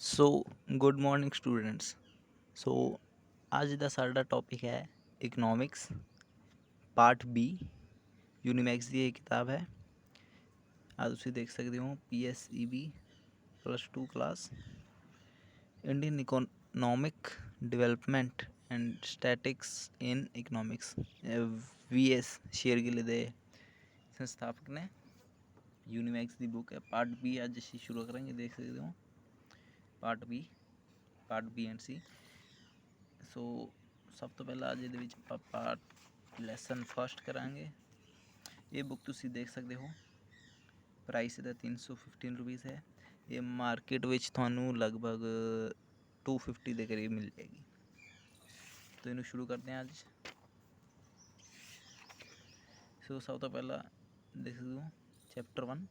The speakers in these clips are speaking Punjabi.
ਸੋ ਗੁੱਡ ਮਾਰਨਿੰਗ ਸਟੂਡੈਂਟਸ। ਸੋ ਅੱਜ ਦਾ ਸਾਡਾ ਟੌਪਿਕ ਹੈ ਇਕਨੋਮਿਕਸ ਪਾਰਟ ਬੀ। ਯੂਨੀਮੈਕਸ ਦੀ ਇਹ ਕਿਤਾਬ ਹੈ। ਆ ਤੁਸੀਂ ਦੇਖ ਸਕਦੇ ਹੋ PSEB +2 class Indian economic development and statics in economics. VS Shergill ਦੇ ਸੰਸਥਾਪਕ ਨੇ। ਯੂਨੀਮੈਕਸ ਦੀ ਬੁੱਕ ਹੈ। ਪਾਰਟ ਬੀ ਅੱਜ ਅਸੀਂ ਸ਼ੁਰੂ ਕਰਾਂਗੇ। ਦੇਖ ਸਕਦੇ ਹੋ ਪਾਰਟ ਬੀ ਐਂਡ ਸੀ। ਸੋ ਸਭ ਤੋਂ ਪਹਿਲਾਂ ਅੱਜ ਇਹਦੇ ਵਿੱਚ ਆਪਾਂ ਪਾਰਟ ਲੈਸਨ ਫਸਟ ਕਰਾਂਗੇ। ਇਹ ਬੁੱਕ ਤੁਸੀਂ ਦੇਖ ਸਕਦੇ ਹੋ, ਪ੍ਰਾਈਸ ਇਹਦਾ 315 ਰੁਪੀਜ਼ ਹੈ। ਇਹ ਮਾਰਕੀਟ ਵਿੱਚ ਤੁਹਾਨੂੰ ਲਗਭਗ 250 ਦੇ ਕਰੀਬ ਮਿਲ ਜਾਏਗੀ। ਤਾਂ ਇਹਨੂੰ ਸ਼ੁਰੂ ਕਰਦੇ ਹਾਂ ਅੱਜ। ਸੋ ਸਭ ਤੋਂ ਪਹਿਲਾਂ ਦੇਖ ਸਕਦੇ ਹੋ ਚੈਪਟਰ 1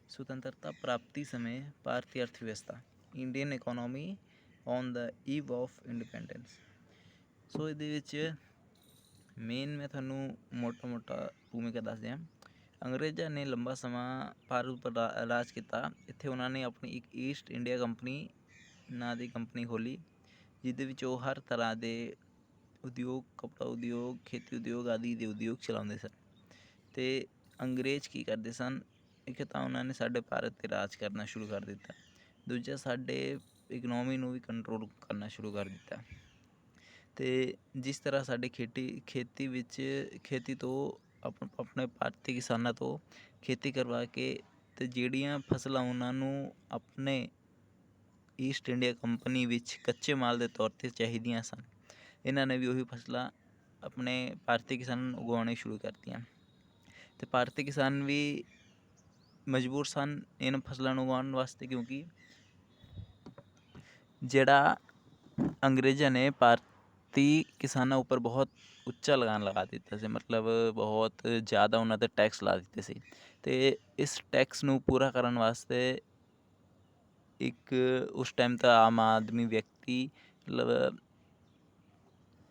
ਸੁਤੰਤਰਤਾ ਪ੍ਰਾਪਤੀ ਸਮੇਂ ਭਾਰਤੀ ਅਰਥ ਵਿਵਸਥਾ Indian economy on the eve of independence. So ਇਹਦੇ ਵਿੱਚ ਮੇਨ ਮੈਂ ਤੁਹਾਨੂੰ ਮੋਟਾ ਭੂਮਿਕਾ ਦੱਸ ਦਿਆਂ। ਅੰਗਰੇਜ਼ਾਂ ਨੇ ਲੰਬਾ ਸਮਾਂ ਭਾਰਤ ਉੱਪਰ ਰਾਜ ਕੀਤਾ। ਇੱਥੇ ਉਹਨਾਂ ਨੇ ਆਪਣੀ ਇੱਕ ਈਸਟ ਇੰਡੀਆ ਕੰਪਨੀ ਨਾਂ ਦੀ ਕੰਪਨੀ ਖੋਲ੍ਹੀ, ਜਿਹਦੇ ਵਿੱਚ ਉਹ ਹਰ ਤਰ੍ਹਾਂ ਦੇ ਉਦਯੋਗ, ਕੱਪੜਾ ਉਦਯੋਗ, ਖੇਤੀ ਉਦਯੋਗ ਆਦਿ ਦੇ ਉਦਯੋਗ ਚਲਾਉਂਦੇ ਸਨ। ਅਤੇ ਅੰਗਰੇਜ਼ ਕੀ ਕਰਦੇ ਸਨ, ਇੱਕ ਤਾਂ ਉਹਨਾਂ ਨੇ ਸਾਡੇ ਭਾਰਤ 'ਤੇ ਰਾਜ ਕਰਨਾ ਸ਼ੁਰੂ ਕਰ ਦਿੱਤਾ, ਦੂਜਾ ਸਾਡੇ ਇਕਨੋਮੀ ਨੂੰ ਵੀ ਕੰਟਰੋਲ ਕਰਨਾ ਸ਼ੁਰੂ ਕਰ ਦਿੱਤਾ। ਅਤੇ ਜਿਸ ਤਰ੍ਹਾਂ ਸਾਡੇ ਖੇਤੀ ਤੋਂ ਆਪਣੇ ਭਾਰਤੀ ਕਿਸਾਨਾਂ ਤੋਂ ਖੇਤੀ ਕਰਵਾ ਕੇ ਅਤੇ ਜਿਹੜੀਆਂ ਫਸਲਾਂ ਉਹਨਾਂ ਨੂੰ ਆਪਣੇ ਈਸਟ ਇੰਡੀਆ ਕੰਪਨੀ ਵਿੱਚ ਕੱਚੇ ਮਾਲ ਦੇ ਤੌਰ 'ਤੇ ਚਾਹੀਦੀਆਂ ਸਨ, ਇਹਨਾਂ ਨੇ ਵੀ ਉਹੀ ਫਸਲਾਂ ਆਪਣੇ ਭਾਰਤੀ ਕਿਸਾਨਾਂ ਨੂੰ ਉਗਾਉਣੇ ਸ਼ੁਰੂ ਕਰਤੀਆਂ। ਅਤੇ ਭਾਰਤੀ ਕਿਸਾਨ ਵੀ ਮਜਬੂਰ ਸਨ ਇਹਨਾਂ ਫਸਲਾਂ ਨੂੰ ਉਗਾਉਣ ਵਾਸਤੇ, ਕਿਉਂਕਿ ਜਿਹੜਾ ਅੰਗਰੇਜ਼ਾਂ ਨੇ ਭਾਰਤੀ ਕਿਸਾਨਾਂ ਉੱਪਰ ਬਹੁਤ ਉੱਚਾ ਲਗਾਨ ਲਗਾ ਦਿੱਤਾ ਸੀ, ਮਤਲਬ ਬਹੁਤ ਜ਼ਿਆਦਾ ਉਹਨਾਂ 'ਤੇ ਟੈਕਸ ਲਾ ਦਿੱਤੇ ਸੀ। ਅਤੇ ਇਸ ਟੈਕਸ ਨੂੰ ਪੂਰਾ ਕਰਨ ਵਾਸਤੇ ਇੱਕ ਉਸ ਟਾਈਮ ਤਾਂ ਆਮ ਆਦਮੀ ਵਿਅਕਤੀ ਮਤਲਬ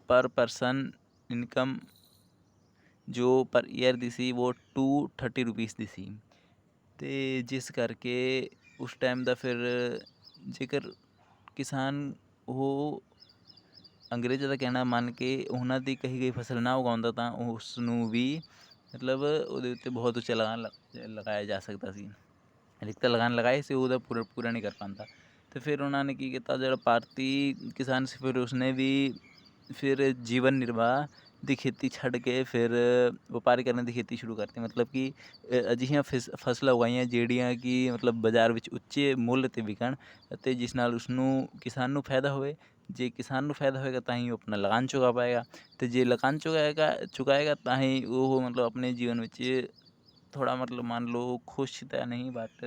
ਪਰ ਪਰਸਨ ਇਨਕਮ ਜੋ ਪਰ ਈਅਰ ਦੀ ਸੀ ਉਹ 230 ਰੁਪੀਸ ਦੀ ਸੀ। ਅਤੇ ਜਿਸ ਕਰਕੇ ਉਸ ਟਾਈਮ ਦਾ ਫਿਰ ਜੇਕਰ ਕਿਸਾਨ ਉਹ ਅੰਗਰੇਜ਼ਾਂ ਦਾ ਕਹਿਣਾ ਮੰਨ ਕੇ ਉਹਨਾਂ ਦੀ ਕਹੀ ਗਈ ਫਸਲ ਨਾ ਉਗਾਉਂਦਾ ਤਾਂ ਉਸ ਨੂੰ ਵੀ ਮਤਲਬ ਉਹਦੇ ਉੱਤੇ ਬਹੁਤ ਉੱਚਾ ਲਗਾਨ ਲਗਾਇਆ ਜਾ ਸਕਦਾ ਸੀ। ਇੱਕ ਤਾਂ ਲਗਾਨ ਲਗਾਏ ਸੀ, ਉਹਦਾ ਪੂਰਾ ਨਹੀਂ ਕਰ ਪਾਉਂਦਾ। ਅਤੇ ਫਿਰ ਉਹਨਾਂ ਨੇ ਕੀ ਕੀਤਾ, ਜਿਹੜਾ ਭਾਰਤੀ ਕਿਸਾਨ ਸੀ ਫਿਰ ਉਸਨੇ ਵੀ ਫਿਰ ਜੀਵਨ ਨਿਰਵਾਹ ਦੀ ਖੇਤੀ ਛੱਡ ਕੇ ਫਿਰ ਵਪਾਰੀਕਰਨ ਦੀ ਖੇਤੀ ਸ਼ੁਰੂ ਕਰਤੀ। ਮਤਲਬ ਕਿ ਅਜਿਹੀਆਂ ਫਸਲਾਂ ਉਗਾਈਆਂ ਜਿਹੜੀਆਂ ਕਿ ਮਤਲਬ ਬਾਜ਼ਾਰ ਵਿੱਚ ਉੱਚੇ ਮੁੱਲ 'ਤੇ ਵਿਕਣ ਅਤੇ ਜਿਸ ਨਾਲ ਉਸਨੂੰ ਕਿਸਾਨ ਨੂੰ ਫਾਇਦਾ ਹੋਵੇ। ਜੇ ਕਿਸਾਨ ਨੂੰ ਫਾਇਦਾ ਹੋਏਗਾ ਤਾਂ ਹੀ ਉਹ ਆਪਣਾ ਲਗਾਨ ਚੁਕਾ ਪਾਏਗਾ, ਅਤੇ ਜੇ ਲਗਾਨ ਚੁਕਾਏਗਾ ਤਾਂ ਹੀ ਉਹ ਮਤਲਬ ਆਪਣੇ ਜੀਵਨ ਵਿੱਚ ਥੋੜ੍ਹਾ ਮਤਲਬ ਮੰਨ ਲਓ ਖੁਸ਼ ਤਾਂ ਨਹੀਂ, ਬਟ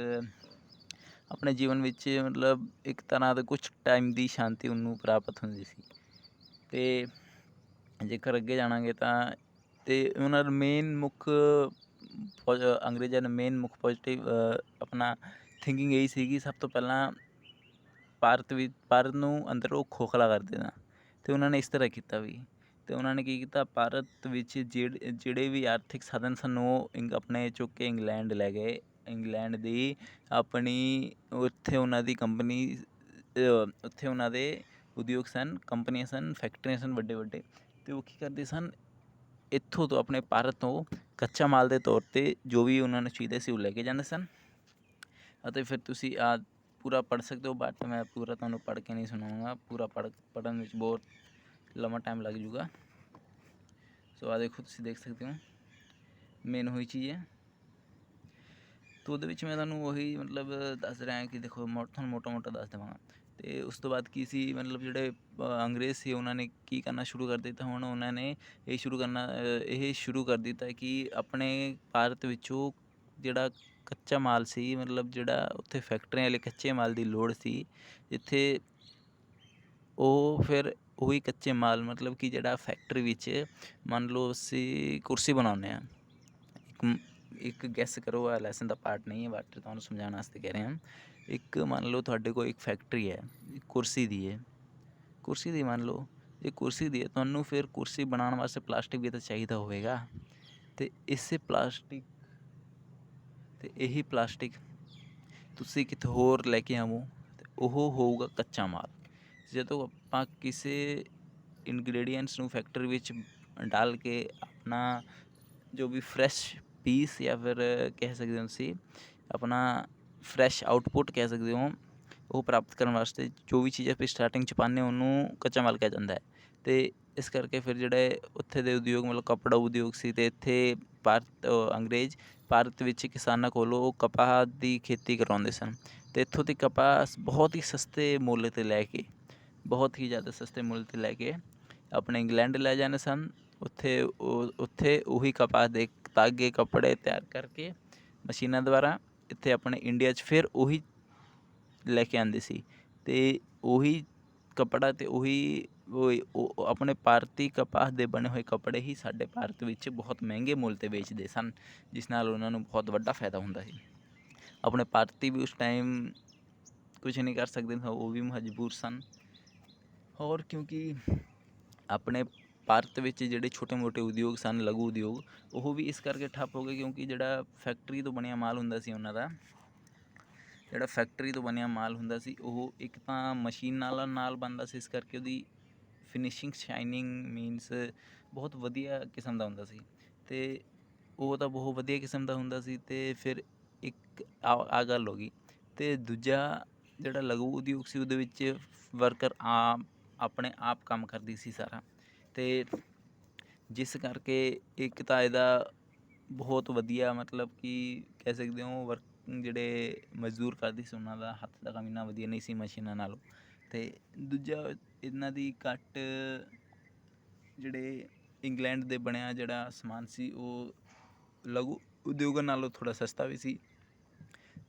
ਆਪਣੇ ਜੀਵਨ ਵਿੱਚ ਮਤਲਬ ਇੱਕ ਤਰ੍ਹਾਂ ਦਾ ਕੁਛ ਟਾਈਮ ਦੀ ਸ਼ਾਂਤੀ ਉਹਨੂੰ ਪ੍ਰਾਪਤ ਹੁੰਦੀ ਸੀ। ਅਤੇ ਜੇਕਰ ਅੱਗੇ ਜਾਣਾਂਗੇ ਤਾਂ ਅਤੇ ਉਹਨਾਂ ਦਾ ਅੰਗਰੇਜ਼ਾਂ ਦਾ ਮੇਨ ਮੁੱਖ ਪੋਜ਼ੀਟਿਵ ਆਪਣਾ ਥਿੰਕਿੰਗ ਇਹੀ ਸੀਗੀ, ਸਭ ਤੋਂ ਪਹਿਲਾਂ ਭਾਰਤ ਨੂੰ ਅੰਦਰੋਂ ਖੋਖਲਾ ਕਰ ਦੇਣਾ। ਅਤੇ ਉਹਨਾਂ ਨੇ ਇਸ ਤਰ੍ਹਾਂ ਕੀਤਾ ਵੀ। ਅਤੇ ਉਹਨਾਂ ਨੇ ਕੀ ਕੀਤਾ, ਭਾਰਤ ਵਿੱਚ ਜਿਹੜੇ ਵੀ ਆਰਥਿਕ ਸਾਧਨ ਸਨ ਉਹ ਆਪਣੇ ਚੁੱਕ ਕੇ ਇੰਗਲੈਂਡ ਲੈ ਗਏ। ਇੰਗਲੈਂਡ ਦੀ ਆਪਣੀ ਉੱਥੇ ਉਹਨਾਂ ਦੀ ਕੰਪਨੀ, ਉੱਥੇ ਉਹਨਾਂ ਦੇ ਉਦਯੋਗ ਸਨ, ਕੰਪਨੀਆਂ ਸਨ, ਫੈਕਟਰੀਆਂ ਸਨ ਵੱਡੇ। ਅਤੇ ਉਹ ਕੀ ਕਰਦੇ ਸਨ, ਇੱਥੋਂ ਤੋਂ ਆਪਣੇ ਭਾਰਤ ਤੋਂ ਕੱਚਾ ਮਾਲ ਦੇ ਤੌਰ 'ਤੇ ਜੋ ਵੀ ਉਹਨਾਂ ਨੂੰ ਚਾਹੀਦਾ ਸੀ ਉਹ ਲੈ ਕੇ ਜਾਂਦੇ ਸਨ। ਅਤੇ ਫਿਰ ਤੁਸੀਂ ਪੂਰਾ ਪੜ੍ਹ ਸਕਦੇ ਹੋ, ਬਟ ਮੈਂ ਪੂਰਾ ਤੁਹਾਨੂੰ ਪੜ੍ਹ ਕੇ ਨਹੀਂ ਸੁਣਾਊਂਗਾ, ਪੂਰਾ ਪੜ੍ਹਨ ਵਿੱਚ ਬਹੁਤ ਲੰਮਾ ਟਾਈਮ ਲੱਗ ਜੂਗਾ। ਸੋ ਦੇਖੋ, ਤੁਸੀਂ ਦੇਖ ਸਕਦੇ ਹੋ ਮੇਨ ਉਹੀ ਚੀਜ਼ ਹੈ। ਤਾਂ ਉਹਦੇ ਵਿੱਚ ਮੈਂ ਤੁਹਾਨੂੰ ਉਹੀ ਮਤਲਬ ਦੱਸ ਰਿਹਾ ਕਿ ਦੇਖੋ ਤੁਹਾਨੂੰ ਮੋਟਾ ਦੱਸ ਦੇਵਾਂਗਾ। ਅਤੇ ਉਸ ਤੋਂ ਬਾਅਦ ਕੀ ਸੀ, ਮਤਲਬ ਜਿਹੜੇ ਅੰਗਰੇਜ਼ ਸੀ ਉਹਨਾਂ ਨੇ ਕੀ ਕਰਨਾ ਸ਼ੁਰੂ ਕਰ ਦਿੱਤਾ। ਹੁਣ ਉਹਨਾਂ ਨੇ ਇਹ ਸ਼ੁਰੂ ਕਰ ਦਿੱਤਾ ਕਿ ਆਪਣੇ ਭਾਰਤ ਵਿੱਚੋਂ ਜਿਹੜਾ ਕੱਚਾ ਮਾਲ ਸੀ, ਮਤਲਬ ਜਿਹੜਾ ਉੱਥੇ ਫੈਕਟਰੀਆਂ ਵਾਲੇ ਕੱਚੇ ਮਾਲ ਦੀ ਲੋੜ ਸੀ, ਜਿੱਥੇ ਉਹ ਫਿਰ ਉਹੀ ਕੱਚੇ ਮਾਲ ਮਤਲਬ ਕਿ ਜਿਹੜਾ ਫੈਕਟਰੀ ਵਿੱਚ ਮੰਨ ਲਓ ਅਸੀਂ ਕੁਰਸੀ ਬਣਾਉਂਦੇ ਹਾਂ, ਇੱਕ ਗੈਸ ਕਰੋ, ਆ ਲੈਸਨ ਦਾ ਪਾਰਟ ਨਹੀਂ ਹੈ ਬਟ ਤੁਹਾਨੂੰ ਸਮਝਾਉਣ ਵਾਸਤੇ ਕਹਿ ਰਹੇ ਹਾਂ। ਇੱਕ ਮੰਨ ਲਓ ਤੁਹਾਡੇ ਕੋਲ ਇੱਕ ਫੈਕਟਰੀ ਹੈ, ਕੁਰਸੀ ਦੀ ਮੰਨ ਲਓ ਇਹ ਕੁਰਸੀ ਦੀ ਹੈ, ਤੁਹਾਨੂੰ ਫਿਰ ਕੁਰਸੀ ਬਣਾਉਣ ਵਾਸਤੇ ਪਲਾਸਟਿਕ ਵੀ ਤਾਂ ਚਾਹੀਦਾ ਹੋਵੇਗਾ। ਅਤੇ ਇਹੀ ਪਲਾਸਟਿਕ ਤੁਸੀਂ ਕਿਤੇ ਹੋਰ ਲੈ ਕੇ ਆਵੋ, ਅਤੇ ਉਹ ਹੋਊਗਾ ਕੱਚਾ ਮਾਲ। ਜਦੋਂ ਆਪਾਂ ਕਿਸੇ ਇਨਗਰੀਡੀਐਂਟਸ ਨੂੰ ਫੈਕਟਰੀ ਵਿੱਚ ਡਾਲ ਕੇ ਆਪਣਾ ਜੋ ਵੀ ਫਰੈਸ਼ ਪੀਸ ਜਾਂ ਫਿਰ ਕਹਿ ਸਕਦੇ ਹੋ ਤੁਸੀਂ ਆਪਣਾ ਫਰੈਸ਼ ਆਊਟਪੁੱਟ ਕਹਿ ਸਕਦੇ ਹੋ, ਉਹ ਪ੍ਰਾਪਤ ਕਰਨ ਵਾਸਤੇ ਜੋ ਵੀ ਚੀਜ਼ ਆਪਾਂ ਸਟਾਰਟਿੰਗ 'ਚ ਪਾਉਂਦੇ ਉਹਨੂੰ ਕੱਚਾ ਮਾਲ ਕਿਹਾ ਜਾਂਦਾ ਹੈ। ਅਤੇ ਇਸ ਕਰਕੇ ਫਿਰ ਜਿਹੜੇ ਉੱਥੇ ਦੇ ਉਦਯੋਗ ਮਤਲਬ ਕੱਪੜਾ ਉਦਯੋਗ ਸੀ, ਅਤੇ ਇੱਥੇ ਅੰਗਰੇਜ਼ ਭਾਰਤ ਵਿੱਚ ਕਿਸਾਨਾਂ ਕੋਲੋਂ ਕਪਾਹ ਦੀ ਖੇਤੀ ਕਰਵਾਉਂਦੇ ਸਨ, ਅਤੇ ਇੱਥੋਂ ਦੀ ਕਪਾਹ ਬਹੁਤ ਹੀ ਸਸਤੇ ਮੁੱਲ 'ਤੇ ਲੈ ਕੇ, ਬਹੁਤ ਹੀ ਜ਼ਿਆਦਾ ਸਸਤੇ ਮੁੱਲ 'ਤੇ ਲੈ ਕੇ ਆਪਣੇ ਇੰਗਲੈਂਡ ਲੈ ਜਾਂਦੇ ਸਨ। ਉੱਥੇ ਉਹੀ ਕਪਾਹ ਦੇ ਧਾਗੇ ਕੱਪੜੇ ਤਿਆਰ ਕਰਕੇ ਮਸ਼ੀਨਾਂ ਦੁਆਰਾ ਇੱਥੇ ਆਪਣੇ ਇੰਡੀਆ 'ਚ ਫਿਰ ਉਹੀ ਲੈ ਕੇ ਆਉਂਦੇ ਸੀ, ਅਤੇ ਉਹੀ ਕੱਪੜਾ ਅਤੇ ਉਹੀ ਉਹ ਆਪਣੇ ਭਾਰਤੀ ਕਪਾਹ ਦੇ ਬਣੇ ਹੋਏ ਕੱਪੜੇ ਹੀ ਸਾਡੇ ਭਾਰਤ ਵਿੱਚ ਬਹੁਤ ਮਹਿੰਗੇ ਮੁੱਲ 'ਤੇ ਵੇਚਦੇ ਸਨ, ਜਿਸ ਨਾਲ ਉਹਨਾਂ ਨੂੰ ਬਹੁਤ ਵੱਡਾ ਫਾਇਦਾ ਹੁੰਦਾ ਸੀ। ਆਪਣੇ ਭਾਰਤੀ ਵੀ ਉਸ ਟਾਈਮ ਕੁਝ ਨਹੀਂ ਕਰ ਸਕਦੇ ਸਨ, ਉਹ ਵੀ ਮਜਬੂਰ ਸਨ। ਹੋਰ ਕਿਉਂਕਿ ਆਪਣੇ ਭਾਰਤ ਵਿੱਚ ਜਿਹੜੇ ਛੋਟੇ ਮੋਟੇ ਉਦਯੋਗ ਸਨ, ਲਘੂ ਉਦਯੋਗ, ਉਹ ਵੀ ਇਸ ਕਰਕੇ ਠੱਪ ਹੋ ਗਏ ਕਿਉਂਕਿ ਜਿਹੜਾ ਫੈਕਟਰੀ ਤੋਂ ਬਣਿਆ ਮਾਲ ਹੁੰਦਾ ਸੀ ਉਹਨਾਂ ਦਾ, ਜਿਹੜਾ ਫੈਕਟਰੀ ਤੋਂ ਬਣਿਆ ਮਾਲ ਹੁੰਦਾ ਸੀ ਉਹ ਇੱਕ ਤਾਂ ਮਸ਼ੀਨ ਨਾਲ ਬਣਦਾ ਸੀ, ਇਸ ਕਰਕੇ ਉਹਦੀ ਫਿਨਿਸ਼ਿੰਗ ਸ਼ਾਈਨਿੰਗ ਮੀਨਸ ਬਹੁਤ ਵਧੀਆ ਕਿਸਮ ਦਾ ਹੁੰਦਾ ਸੀ, ਅਤੇ ਉਹ ਤਾਂ ਬਹੁਤ ਵਧੀਆ ਕਿਸਮ ਦਾ ਹੁੰਦਾ ਸੀ। ਅਤੇ ਫਿਰ ਇੱਕ ਆ ਗੱਲ ਹੋ ਗਈ। ਅਤੇ ਦੂਜਾ ਜਿਹੜਾ ਲਘੂ ਉਦਯੋਗ ਸੀ ਉਹਦੇ ਵਿੱਚ ਵਰਕਰ ਆਪਣੇ ਆਪ ਕੰਮ ਕਰਦੀ ਸੀ ਸਾਰਾ, ਅਤੇ ਜਿਸ ਕਰਕੇ ਇੱਕ ਤਾਂ ਇਹਦਾ ਬਹੁਤ ਵਧੀਆ ਮਤਲਬ ਕਿ ਕਹਿ ਸਕਦੇ ਹੋ ਜਿਹੜੇ ਮਜ਼ਦੂਰ ਕਰਦੀ ਸੀ ਉਹਨਾਂ ਦਾ ਹੱਥ ਦਾ ਕੰਮ ਇੰਨਾ ਵਧੀਆ ਨਹੀਂ ਸੀ ਮਸ਼ੀਨਾਂ ਨਾਲੋਂ, ਅਤੇ ਦੂਜਾ ਇਹਨਾਂ ਦੀ ਘੱਟ ਜਿਹੜੇ ਇੰਗਲੈਂਡ ਦੇ ਬਣਿਆ ਜਿਹੜਾ ਸਮਾਨ ਸੀ ਉਹ ਲਘੂ ਉਦਯੋਗਾਂ ਨਾਲੋਂ ਥੋੜ੍ਹਾ ਸਸਤਾ ਵੀ ਸੀ।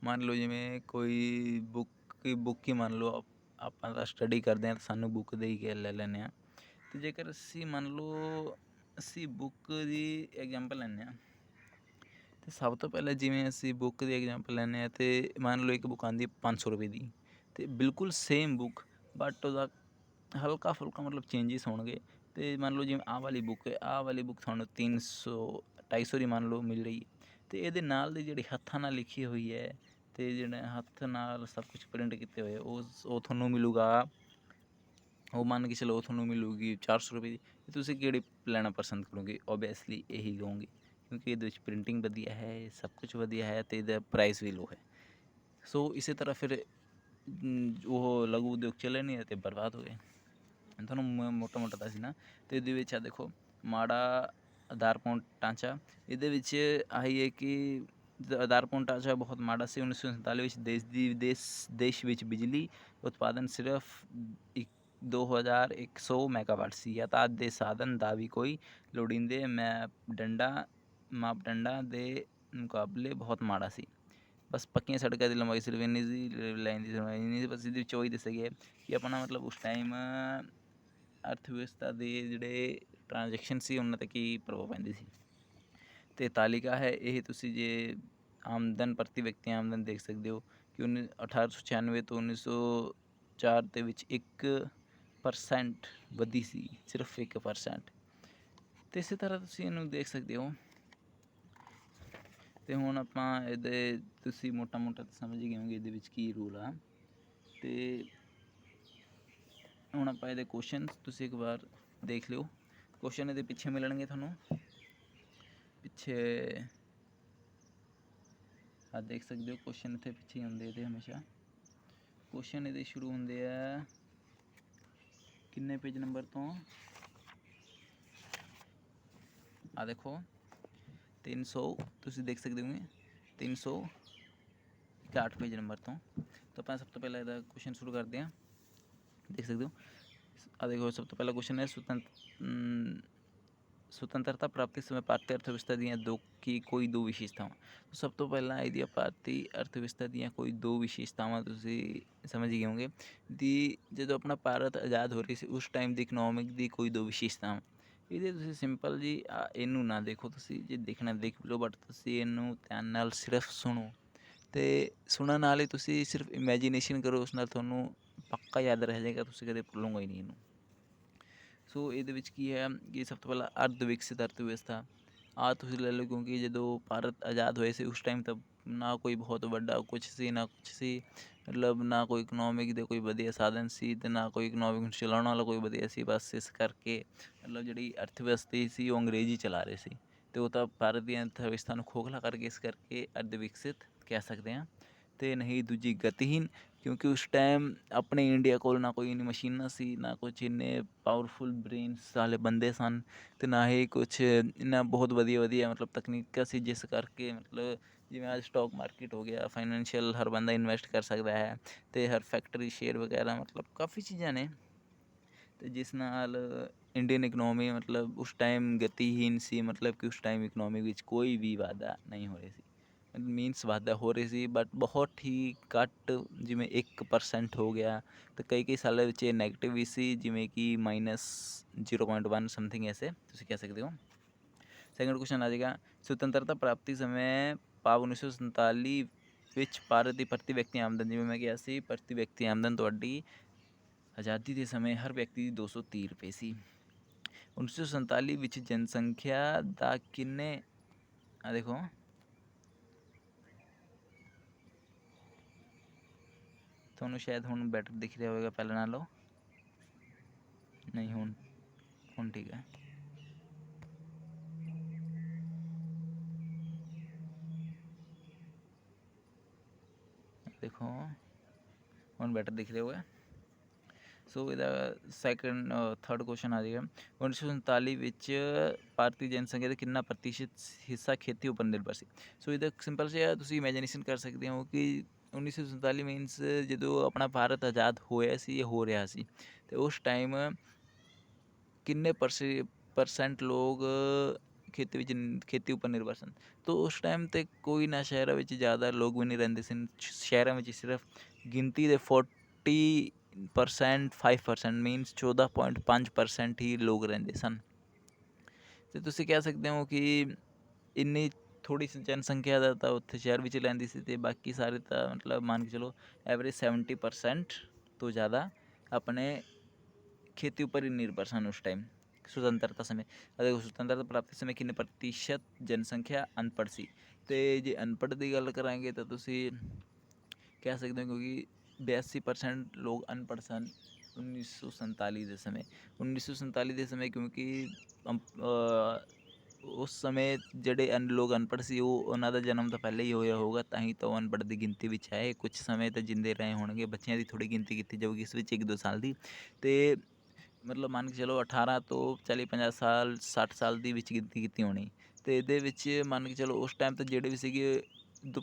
ਮੰਨ ਲਓ ਜਿਵੇਂ ਕੋਈ ਬੁੱਕ ਹੀ ਮੰਨ ਲਓ, ਆਪਾਂ ਤਾਂ ਸਟੱਡੀ ਕਰਦੇ ਹਾਂ ਤਾਂ ਸਾਨੂੰ ਬੁੱਕ ਦੇ ਹੀ ਕੇ ਲੈ ਲੈਂਦੇ ਹਾਂ, ਅਤੇ ਜੇਕਰ ਅਸੀਂ ਮੰਨ ਲਓ ਅਸੀਂ ਬੁੱਕ ਦੀ ਐਗਜ਼ਾਮਪਲ ਲੈਂਦੇ ਹਾਂ, ਅਤੇ ਸਭ ਤੋਂ ਪਹਿਲਾਂ ਜਿਵੇਂ ਅਸੀਂ ਬੁੱਕ ਦੀ ਐਗਜ਼ਾਮਪਲ ਲੈਂਦੇ ਹਾਂ, ਅਤੇ ਮੰਨ ਲਓ ਇੱਕ ਬੁੱਕ ਆਉਂਦੀ 500 ਰੁਪਏ ਦੀ, ਅਤੇ ਬਿਲਕੁਲ ਸੇਮ ਬੁੱਕ ਬਟ ਉਹਦਾ ਹਲਕਾ ਫੁਲਕਾ ਮਤਲਬ ਚੇਂਜਿਸ ਹੋਣਗੇ। ਅਤੇ ਮੰਨ ਲਓ ਜਿਵੇਂ ਆਹ ਵਾਲੀ ਬੁੱਕ ਹੈ, ਆਹ ਵਾਲੀ ਬੁੱਕ ਤੁਹਾਨੂੰ 300 250 ਦੀ ਮੰਨ ਲਓ ਮਿਲ ਰਹੀ ਹੈ, ਅਤੇ ਇਹਦੇ ਨਾਲ ਦੀ ਜਿਹੜੀ ਹੱਥਾਂ ਨਾਲ ਲਿਖੀ ਹੋਈ ਹੈ ਅਤੇ ਜਿਹੜੇ ਹੱਥ ਨਾਲ ਸਭ ਕੁਛ ਪ੍ਰਿੰਟ ਕੀਤੇ ਹੋਏ ਉਹ ਤੁਹਾਨੂੰ ਮਿਲੂਗਾ, ਉਹ ਮੰਨ ਕੇ ਚਲੋ ਤੁਹਾਨੂੰ ਮਿਲੂਗੀ 400 ਰੁਪਏ ਦੀ। ਅਤੇ ਤੁਸੀਂ ਕਿਹੜੀ ਲੈਣਾ ਪਸੰਦ ਕਰੋਗੇ? ਓਬੀਅਸਲੀ ਇਹੀ ਲਓਗੇ ਕਿਉਂਕਿ ਇਹਦੇ ਵਿੱਚ ਪ੍ਰਿੰਟਿੰਗ ਵਧੀਆ ਹੈ, ਸਭ ਕੁਛ ਵਧੀਆ ਹੈ, ਅਤੇ ਇਹਦਾ ਪ੍ਰਾਈਸ ਵੀ ਲੋ ਹੈ। ਸੋ ਇਸੇ ਤਰ੍ਹਾਂ ਫਿਰ ਉਹ ਲਘੂ ਉਦਯੋਗ ਚੱਲੇ ਨਹੀਂ ਅਤੇ ਬਰਬਾਦ ਹੋ ਗਏ। ਤੁਹਾਨੂੰ ਮੋਟਾ ਦੱਸ ਨਾ, ਅਤੇ ਇਹਦੇ ਵਿੱਚ ਆ ਦੇਖੋ ਮਾੜਾ ਆਧਾਰਪੂਰਨ ਢਾਂਚਾ, ਇਹਦੇ ਵਿੱਚ ਆਹੀ ਹੈ ਕਿ ਆਧਾਰਪੂਰਨ ਢਾਂਚਾ ਬਹੁਤ ਮਾੜਾ ਸੀ। 1947 ਵਿੱਚ ਦੇਸ਼ ਵਿੱਚ ਬਿਜਲੀ ਉਤਪਾਦਨ ਸਿਰਫ 2100 ਮੈਗਾਵਾਟ ਸੀ। ਯਾਤਾयात ਦੇ ਸਾਧਨ ਦਾ ਵੀ ਕੋਈ ਲੋੜੀਂਦੇ ਮਾਪਦੰਡਾਂ ਦੇ ਮੁਕਾਬਲੇ ਬਹੁਤ ਮਾੜਾ ਸੀ। ਬਸ ਪੱਕੀਆਂ ਸੜਕਾਂ ਦੀ ਲੰਬਾਈ ਸਿਰਫ ਇੰਨੀ ਸੀ, ਲਾਈਨ ਦੀ ਲੰਬਾਈ ਇੰਨੀ ਸੀ, ਬਸ ਇਹਦੇ ਵਿੱਚ ਉਹੀ ਦੱਸਿਆ ਗਿਆ ਕਿ ਆਪਣਾ ਮਤਲਬ ਉਸ ਟਾਈਮ ਅਰਥ ਵਿਵਸਥਾ ਦੇ ਜਿਹੜੇ ਟ੍ਰਾਂਜੈਕਸ਼ਨ ਸੀ ਉਹਨਾਂ 'ਤੇ ਕੀ ਪ੍ਰਭਾਵ ਪੈਂਦੀ ਸੀ। ਅਤੇ ਤਾਲਿਕਾ ਹੈ ਇਹ, ਤੁਸੀਂ ਜੇ ਆਮਦਨ ਪ੍ਰਤੀ ਵਿਅਕਤੀ ਆਮਦਨ ਦੇਖ ਸਕਦੇ ਹੋ ਕਿ 1896 ਤੋਂ 1904 ਦੇ ਵਿੱਚ 1% ਵਧੀ ਸੀ, ਸਿਰਫ 1%। ਅਤੇ ਇਸੇ ਤਰ੍ਹਾਂ ਤੁਸੀਂ ਇਹਨੂੰ ਦੇਖ ਸਕਦੇ ਹੋ। ਅਤੇ ਹੁਣ ਆਪਾਂ ਇਹਦੇ ਤੁਸੀਂ ਮੋਟਾ ਤਾਂ ਸਮਝ ਗਏ ਹੋਗੇ ਇਹਦੇ ਵਿੱਚ ਕੀ ਰੂਲ ਆ। ਅਤੇ ਹੁਣ ਆਪਾਂ ਇਹਦੇ ਕੁਐਸਚਨ ਤੁਸੀਂ ਇੱਕ ਵਾਰ ਦੇਖ ਲਿਓ, ਕੁਐਸਚਨ ਇਹਦੇ ਪਿੱਛੇ ਮਿਲਣਗੇ ਤੁਹਾਨੂੰ, ਪਿੱਛੇ ਆ ਦੇਖ ਸਕਦੇ ਹੋ ਕੁਐਸਚਨ ਇੱਥੇ ਪਿੱਛੇ ਹੁੰਦੇ ਇਹਦੇ ਹਮੇਸ਼ਾ। ਕੁਐਸਚਨ ਇਹਦੇ ਸ਼ੁਰੂ ਹੁੰਦੇ ਆ ਕਿੰਨੇ ਪੇਜ ਨੰਬਰ ਤੋਂ? ਆ ਦੇਖੋ 300, ਤੁਸੀਂ ਦੇਖ ਸਕਦੇ ਹੋਗੇ 361 ਪੇਜ ਨੰਬਰ ਤੋਂ। ਤਾਂ ਆਪਾਂ ਸਭ ਤੋਂ ਪਹਿਲਾਂ ਇਹਦਾ ਕੁਐਸਚਨ ਸ਼ੁਰੂ ਕਰਦੇ ਹਾਂ, ਦੇਖ ਸਕਦੇ ਹੋ। ਆ ਦੇਖੋ ਸਭ ਤੋਂ ਪਹਿਲਾ ਕੁਐਸਚਨ ਹੈ ਸੁਤੰਤਰਤਾ ਪ੍ਰਾਪਤੀ ਸਮੇਂ ਭਾਰਤੀ ਅਰਥ ਵਿਵਸਥਾ ਦੀਆਂ ਕੋਈ ਦੋ ਵਿਸ਼ੇਸ਼ਤਾਵਾਂ। ਸਭ ਤੋਂ ਪਹਿਲਾਂ ਇਹਦੀਆਂ ਭਾਰਤੀ ਅਰਥ ਵਿਵਸਥਾ ਦੀਆਂ ਕੋਈ ਦੋ ਵਿਸ਼ੇਸ਼ਤਾਵਾਂ ਤੁਸੀਂ ਸਮਝ ਗਏ ਹੋਗੇ ਦੀ ਜਦੋਂ ਆਪਣਾ ਭਾਰਤ ਆਜ਼ਾਦ ਹੋ ਰਹੀ ਸੀ ਉਸ ਟਾਈਮ ਦੀ ਇਕਨੋਮਿਕ ਦੀ ਕੋਈ ਦੋ ਵਿਸ਼ੇਸ਼ਤਾਵਾਂ। ਇਹਦੇ ਤੁਸੀਂ ਸਿੰਪਲ ਜੀ ਇਹਨੂੰ ਨਾ ਦੇਖੋ, ਤੁਸੀਂ ਜੇ ਦੇਖਣਾ ਦੇਖ ਲਓ, ਬਟ ਤੁਸੀਂ ਇਹਨੂੰ ਧਿਆਨ ਨਾਲ ਸਿਰਫ ਸੁਣੋ, ਅਤੇ ਸੁਣਨ ਨਾਲ ਹੀ ਤੁਸੀਂ ਸਿਰਫ ਇਮੈਜੀਨੇਸ਼ਨ ਕਰੋ, ਉਸ ਨਾਲ ਤੁਹਾਨੂੰ ਪੱਕਾ ਯਾਦ ਰਹਿ ਜਾਏਗਾ, ਤੁਸੀਂ ਕਦੇ ਭੁੱਲੋਗੇ ਹੀ ਨਹੀਂ ਇਹਨੂੰ। ਸੋ ਇਹਦੇ ਵਿੱਚ ਕੀ ਹੈ ਕਿ ਸਭ ਤੋਂ ਪਹਿਲਾਂ ਅਰਧ ਵਿਕਸਿਤ ਅਰਥ ਵਿਵਸਥਾ ਤੁਸੀਂ ਲੈ ਲਓ, ਕਿਉਂਕਿ ਜਦੋਂ ਭਾਰਤ ਆਜ਼ਾਦ ਹੋਏ ਸੀ ਉਸ ਟਾਈਮ ਤਾਂ ਨਾ ਕੋਈ ਬਹੁਤ ਵੱਡਾ ਕੁਛ ਸੀ ਨਾ ਕੁਛ ਸੀ, ਮਤਲਬ ਨਾ ਕੋਈ ਇਕਨੋਮਿਕ ਦੇ ਕੋਈ ਵਧੀਆ ਸਾਧਨ ਸੀ ਅਤੇ ਨਾ ਕੋਈ ਇਕਨੋਮਿਕ ਨੂੰ ਚਲਾਉਣ ਵਾਲਾ ਕੋਈ ਵਧੀਆ ਸੀ। ਬਸ ਇਸ ਕਰਕੇ ਮਤਲਬ ਜਿਹੜੀ ਅਰਥ ਵਿਵਸਥਾ ਸੀ ਉਹ ਅੰਗਰੇਜ਼ ਹੀ ਚਲਾ ਰਹੇ ਸੀ ਅਤੇ ਉਹ ਤਾਂ ਭਾਰਤ ਦੀ ਅਰਥ ਵਿਵਸਥਾ ਨੂੰ ਖੋਖਲਾ ਕਰਕੇ ਇਸ ਕਰਕੇ ਅਰਧ ਵਿਕਸਿਤ ਕਹਿ ਸਕਦੇ ਹਾਂ। ਅਤੇ ਨਹੀਂ ਦੂਜੀ ਗਤੀਹੀਨ, ਕਿਉਂਕਿ ਉਸ ਟਾਈਮ ਆਪਣੇ ਇੰਡੀਆ ਕੋਲ ਨਾ ਕੋਈ ਇੰਨੀ ਮਸ਼ੀਨਾਂ ਸੀ, ਨਾ ਕੁਛ ਇੰਨੇ ਪਾਵਰਫੁਲ ਬ੍ਰੇਨਸ ਵਾਲੇ ਬੰਦੇ ਸਨ ਅਤੇ ਨਾ ਹੀ ਕੁਛ ਇੰਨਾ ਬਹੁਤ ਵਧੀਆ ਮਤਲਬ ਤਕਨੀਕਾਂ ਸੀ, ਜਿਸ ਕਰਕੇ ਮਤਲਬ ਜਿਵੇਂ ਅੱਜ ਸਟੋਕ ਮਾਰਕੀਟ ਹੋ ਗਿਆ, ਫਾਈਨੈਂਸ਼ੀਅਲ ਹਰ ਬੰਦਾ ਇਨਵੈਸਟ ਕਰ ਸਕਦਾ ਹੈ ਅਤੇ ਹਰ ਫੈਕਟਰੀ ਸ਼ੇਅਰ ਵਗੈਰਾ ਮਤਲਬ ਕਾਫੀ ਚੀਜ਼ਾਂ ਨੇ ਅਤੇ ਜਿਸ ਨਾਲ ਇੰਡੀਅਨ ਇਕਨੋਮੀ ਮਤਲਬ ਉਸ ਟਾਈਮ ਗਤੀਹੀਨ ਸੀ। ਮਤਲਬ ਕਿ ਉਸ ਟਾਈਮ ਇਕਨੋਮੀ ਵਿੱਚ ਕੋਈ ਵੀ ਵਾਧਾ ਨਹੀਂ ਹੋ ਰਿਹਾ ਸੀ, ਮੀਨਸ ਵਾਧਾ ਹੋ ਰਹੀ ਸੀ ਬਟ ਬਹੁਤ ਹੀ ਘੱਟ, ਜਿਵੇਂ 1% ਹੋ ਗਿਆ ਅਤੇ ਕਈ ਸਾਲਾਂ ਵਿੱਚ ਇਹ ਨੈਗੇਟਿਵ ਵੀ ਸੀ, ਜਿਵੇਂ ਕਿ -0.1 ਸਮਥਿੰਗ ਐਸੇ ਤੁਸੀਂ ਕਹਿ ਸਕਦੇ ਹੋ। ਸੈਕਿੰਡ ਕੁਐਸਚਨ ਆ ਜਾਏਗਾ, ਸੁਤੰਤਰਤਾ ਪ੍ਰਾਪਤੀ ਸਮੇਂ ਭਾਵ 1947 ਵਿੱਚ ਭਾਰਤ ਦੀ ਪ੍ਰਤੀ ਵਿਅਕਤੀ ਆਮਦਨ, ਜਿਵੇਂ ਮੈਂ ਕਿਹਾ ਸੀ ਪ੍ਰਤੀ ਵਿਅਕਤੀ ਆਮਦਨ ਤੁਹਾਡੀ ਆਜ਼ਾਦੀ ਦੇ ਸਮੇਂ ਹਰ ਵਿਅਕਤੀ ਦੀ 230 ਰੁਪਏ ਸੀ। 1947 ਵਿੱਚ ਜਨਸੰਖਿਆ ਦਾ ਕਿੰਨੇ, ਆ ਦੇਖੋ ਤੁਹਾਨੂੰ ਸ਼ਾਇਦ ਹੁਣ ਬੈਟਰ ਦਿਖ ਰਿਹਾ ਹੋਵੇਗਾ ਪਹਿਲਾਂ ਨਾਲੋਂ, ਨਹੀਂ ਹੁਣ ਠੀਕ ਹੈ। ਦੇਖੋ ਹੁਣ ਬੈਟਰ ਦਿਖ ਰਿਹਾ ਹੋਗਾ। ਸੋ ਇਹਦਾ ਥਰਡ ਕੁਐਸਚਨ ਆ ਜਾਏਗਾ, 1947 ਵਿੱਚ ਭਾਰਤੀ ਜਨਸੰਖਿਆ ਦਾ ਕਿੰਨਾ ਪ੍ਰਤੀਸ਼ਤ ਹਿੱਸਾ ਖੇਤੀ ਉੱਪਰ ਨਿਰਭਰ ਸੀ। ਸੋ ਇਹਦਾ ਸਿੰਪਲ ਜਿਹਾ ਤੁਸੀਂ ਇਮੈਜੀਨੇਸ਼ਨ ਕਰ ਸਕਦੇ ਹੋ ਕਿ 1947 ਮੀਨਸ ਜਦੋਂ ਆਪਣਾ ਭਾਰਤ ਆਜ਼ਾਦ ਹੋਇਆ ਸੀ, ਇਹ ਹੋ ਰਿਹਾ ਸੀ ਅਤੇ ਉਸ ਟਾਈਮ ਕਿੰਨੇ ਪਰਸੈਂਟ ਲੋਕ ਖੇਤੀ ਉੱਪਰ ਨਿਰਭਰ ਸਨ। ਤਾਂ ਉਸ ਟਾਈਮ 'ਤੇ ਕੋਈ ਨਾ ਸ਼ਹਿਰਾਂ ਵਿੱਚ ਜ਼ਿਆਦਾ ਲੋਕ ਵੀ ਨਹੀਂ ਰਹਿੰਦੇ ਸਨ, ਸ਼ਹਿਰਾਂ ਵਿੱਚ ਸਿਰਫ ਗਿਣਤੀ ਦੇ 5% ਮੀਨਸ 14.5% ਹੀ ਲੋਕ ਰਹਿੰਦੇ ਸਨ। ਅਤੇ ਤੁਸੀਂ ਕਹਿ ਸਕਦੇ ਹੋ ਕਿ ਇੰਨੀ ਥੋੜ੍ਹੀ ਜਨਸੰਖਿਆ ਦਾ ਤਾਂ ਉੱਥੇ ਸ਼ਹਿਰ ਵਿੱਚ ਰਹਿੰਦੀ ਸੀ ਅਤੇ ਬਾਕੀ ਸਾਰੇ ਤਾਂ ਮਤਲਬ ਮੰਨ ਕੇ ਚਲੋ ਐਵਰੇਜ 70% ਤੋਂ ਜ਼ਿਆਦਾ ਆਪਣੇ ਖੇਤੀ ਉੱਪਰ ਹੀ ਨਿਰਭਰ ਸਨ ਉਸ ਟਾਈਮ ਸੁਤੰਤਰਤਾ ਸਮੇਂ। ਅਤੇ ਸੁਤੰਤਰਤਾ ਪ੍ਰਾਪਤੀ ਸਮੇਂ ਕਿੰਨੇ ਪ੍ਰਤੀਸ਼ਤ ਜਨਸੰਖਿਆ ਅਨਪੜ੍ਹ ਸੀ। ਅਤੇ ਜੇ ਅਨਪੜ੍ਹ ਦੀ ਗੱਲ ਕਰਾਂਗੇ ਤਾਂ ਤੁਸੀਂ ਕਹਿ ਸਕਦੇ ਹੋ ਕਿਉਂਕਿ 82% ਲੋਕ ਅਨਪੜ੍ਹ ਸਨ 1947 ਦੇ ਸਮੇਂ। 1947 ਦੇ ਸਮੇਂ ਕਿਉਂਕਿ ਉਸ ਸਮੇਂ ਜਿਹੜੇ ਲੋਕ ਅਨਪੜ੍ਹ ਸੀ ਉਹਨਾਂ ਦਾ ਜਨਮ ਤਾਂ ਪਹਿਲਾਂ ਹੀ ਹੋਇਆ ਹੋਊਗਾ, ਤਾਂ ਹੀ ਤਾਂ ਉਹ ਅਨਪੜ੍ਹ ਦੀ ਗਿਣਤੀ ਵਿੱਚ ਹੈ। ਕੁਛ ਸਮੇਂ ਤਾਂ ਜਿੰਦੇ ਰਹੇ ਹੋਣਗੇ, ਬੱਚਿਆਂ ਦੀ ਥੋੜ੍ਹੀ ਗਿਣਤੀ ਕੀਤੀ ਜਾਊਗੀ ਇਸ ਵਿੱਚ 1-2 ਸਾਲ ਦੀ, ਅਤੇ ਮਤਲਬ ਮੰਨ ਕੇ ਚਲੋ 18 ਤੋਂ 40-50 ਸਾਲ 60 ਸਾਲ ਦੀ ਵਿੱਚ ਗਿਣਤੀ ਕੀਤੀ ਹੋਣੀ। ਅਤੇ ਇਹਦੇ ਵਿੱਚ ਮੰਨ ਕੇ ਚਲੋ ਉਸ ਟਾਈਮ ਤਾਂ ਜਿਹੜੇ ਵੀ ਸੀਗੇ